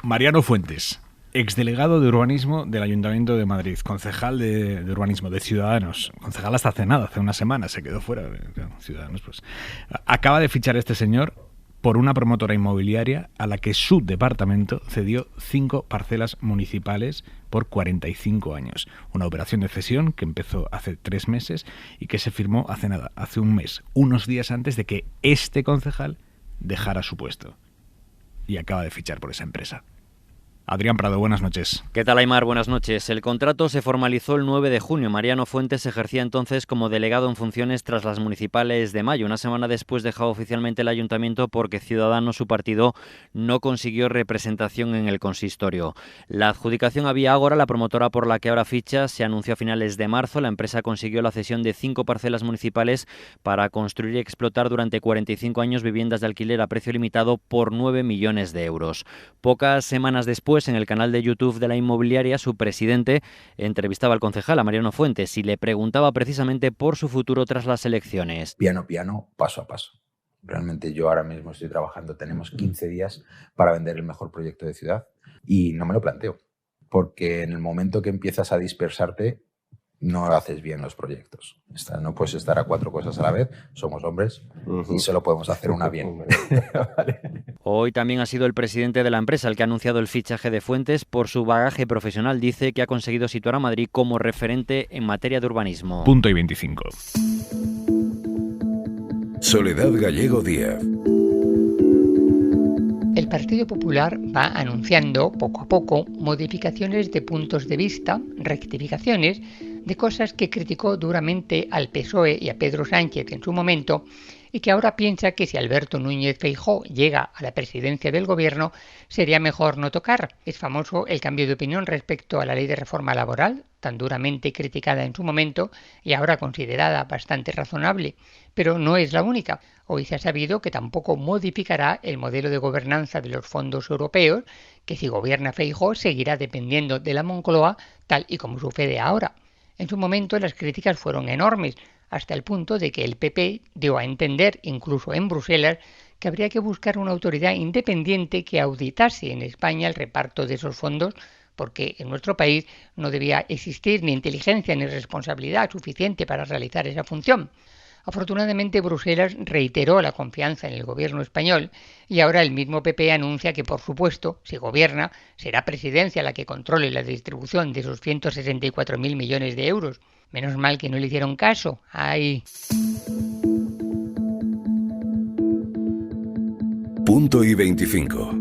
Mariano Fuentes, exdelegado de urbanismo del Ayuntamiento de Madrid, concejal de urbanismo de Ciudadanos, concejal hasta hace una semana, se quedó fuera de Ciudadanos, pues acaba de fichar este señor por una promotora inmobiliaria a la que su departamento cedió 5 parcelas municipales por 45 años. Una operación de cesión que empezó hace 3 meses y que se firmó hace un mes, unos días antes de que este concejal dejara su puesto. Y acaba de fichar por esa empresa. Adrián Prado, buenas noches. ¿Qué tal, Aimar? Buenas noches. El contrato se formalizó el 9 de junio. Mariano Fuentes ejercía entonces como delegado en funciones tras las municipales de mayo. Una semana después dejaba oficialmente el ayuntamiento porque Ciudadanos, su partido, no consiguió representación en el consistorio. La adjudicación a Vía Ágora, la promotora por la que ahora ficha, se anunció a finales de marzo. La empresa consiguió la cesión de 5 parcelas municipales para construir y explotar durante 45 años viviendas de alquiler a precio limitado por 9 millones de euros. Pocas semanas después, en el canal de YouTube de la inmobiliaria, su presidente entrevistaba al concejal, a Mariano Fuentes, y le preguntaba precisamente por su futuro tras las elecciones. Piano, paso a paso. Realmente yo ahora mismo estoy trabajando, tenemos 15 días para vender el mejor proyecto de ciudad y no me lo planteo, porque en el momento que empiezas a dispersarte, no haces bien los proyectos. No puedes estar a 4 cosas a la vez, somos hombres y solo podemos hacer una bien. Vale. Hoy también ha sido el presidente de la empresa el que ha anunciado el fichaje de Fuentes. Por su bagaje profesional, dice que ha conseguido situar a Madrid como referente en materia de urbanismo. Punto y 25. Soledad Gallego Díaz. El Partido Popular va anunciando poco a poco modificaciones de puntos de vista, rectificaciones de cosas que criticó duramente al PSOE y a Pedro Sánchez en su momento, y que ahora piensa que si Alberto Núñez Feijóo llega a la presidencia del gobierno sería mejor no tocar. Es famoso el cambio de opinión respecto a la ley de reforma laboral, tan duramente criticada en su momento y ahora considerada bastante razonable, pero no es la única. Hoy se ha sabido que tampoco modificará el modelo de gobernanza de los fondos europeos, que si gobierna Feijóo seguirá dependiendo de la Moncloa, tal y como sucede ahora. En su momento las críticas fueron enormes, hasta el punto de que el PP dio a entender, incluso en Bruselas, que habría que buscar una autoridad independiente que auditase en España el reparto de esos fondos, porque en nuestro país no debía existir ni inteligencia ni responsabilidad suficiente para realizar esa función. Afortunadamente, Bruselas reiteró la confianza en el gobierno español y ahora el mismo PP anuncia que, por supuesto, si gobierna, será Presidencia la que controle la distribución de esos 164.000 millones de euros. Menos mal que no le hicieron caso. ¡Ay! Punto y 25.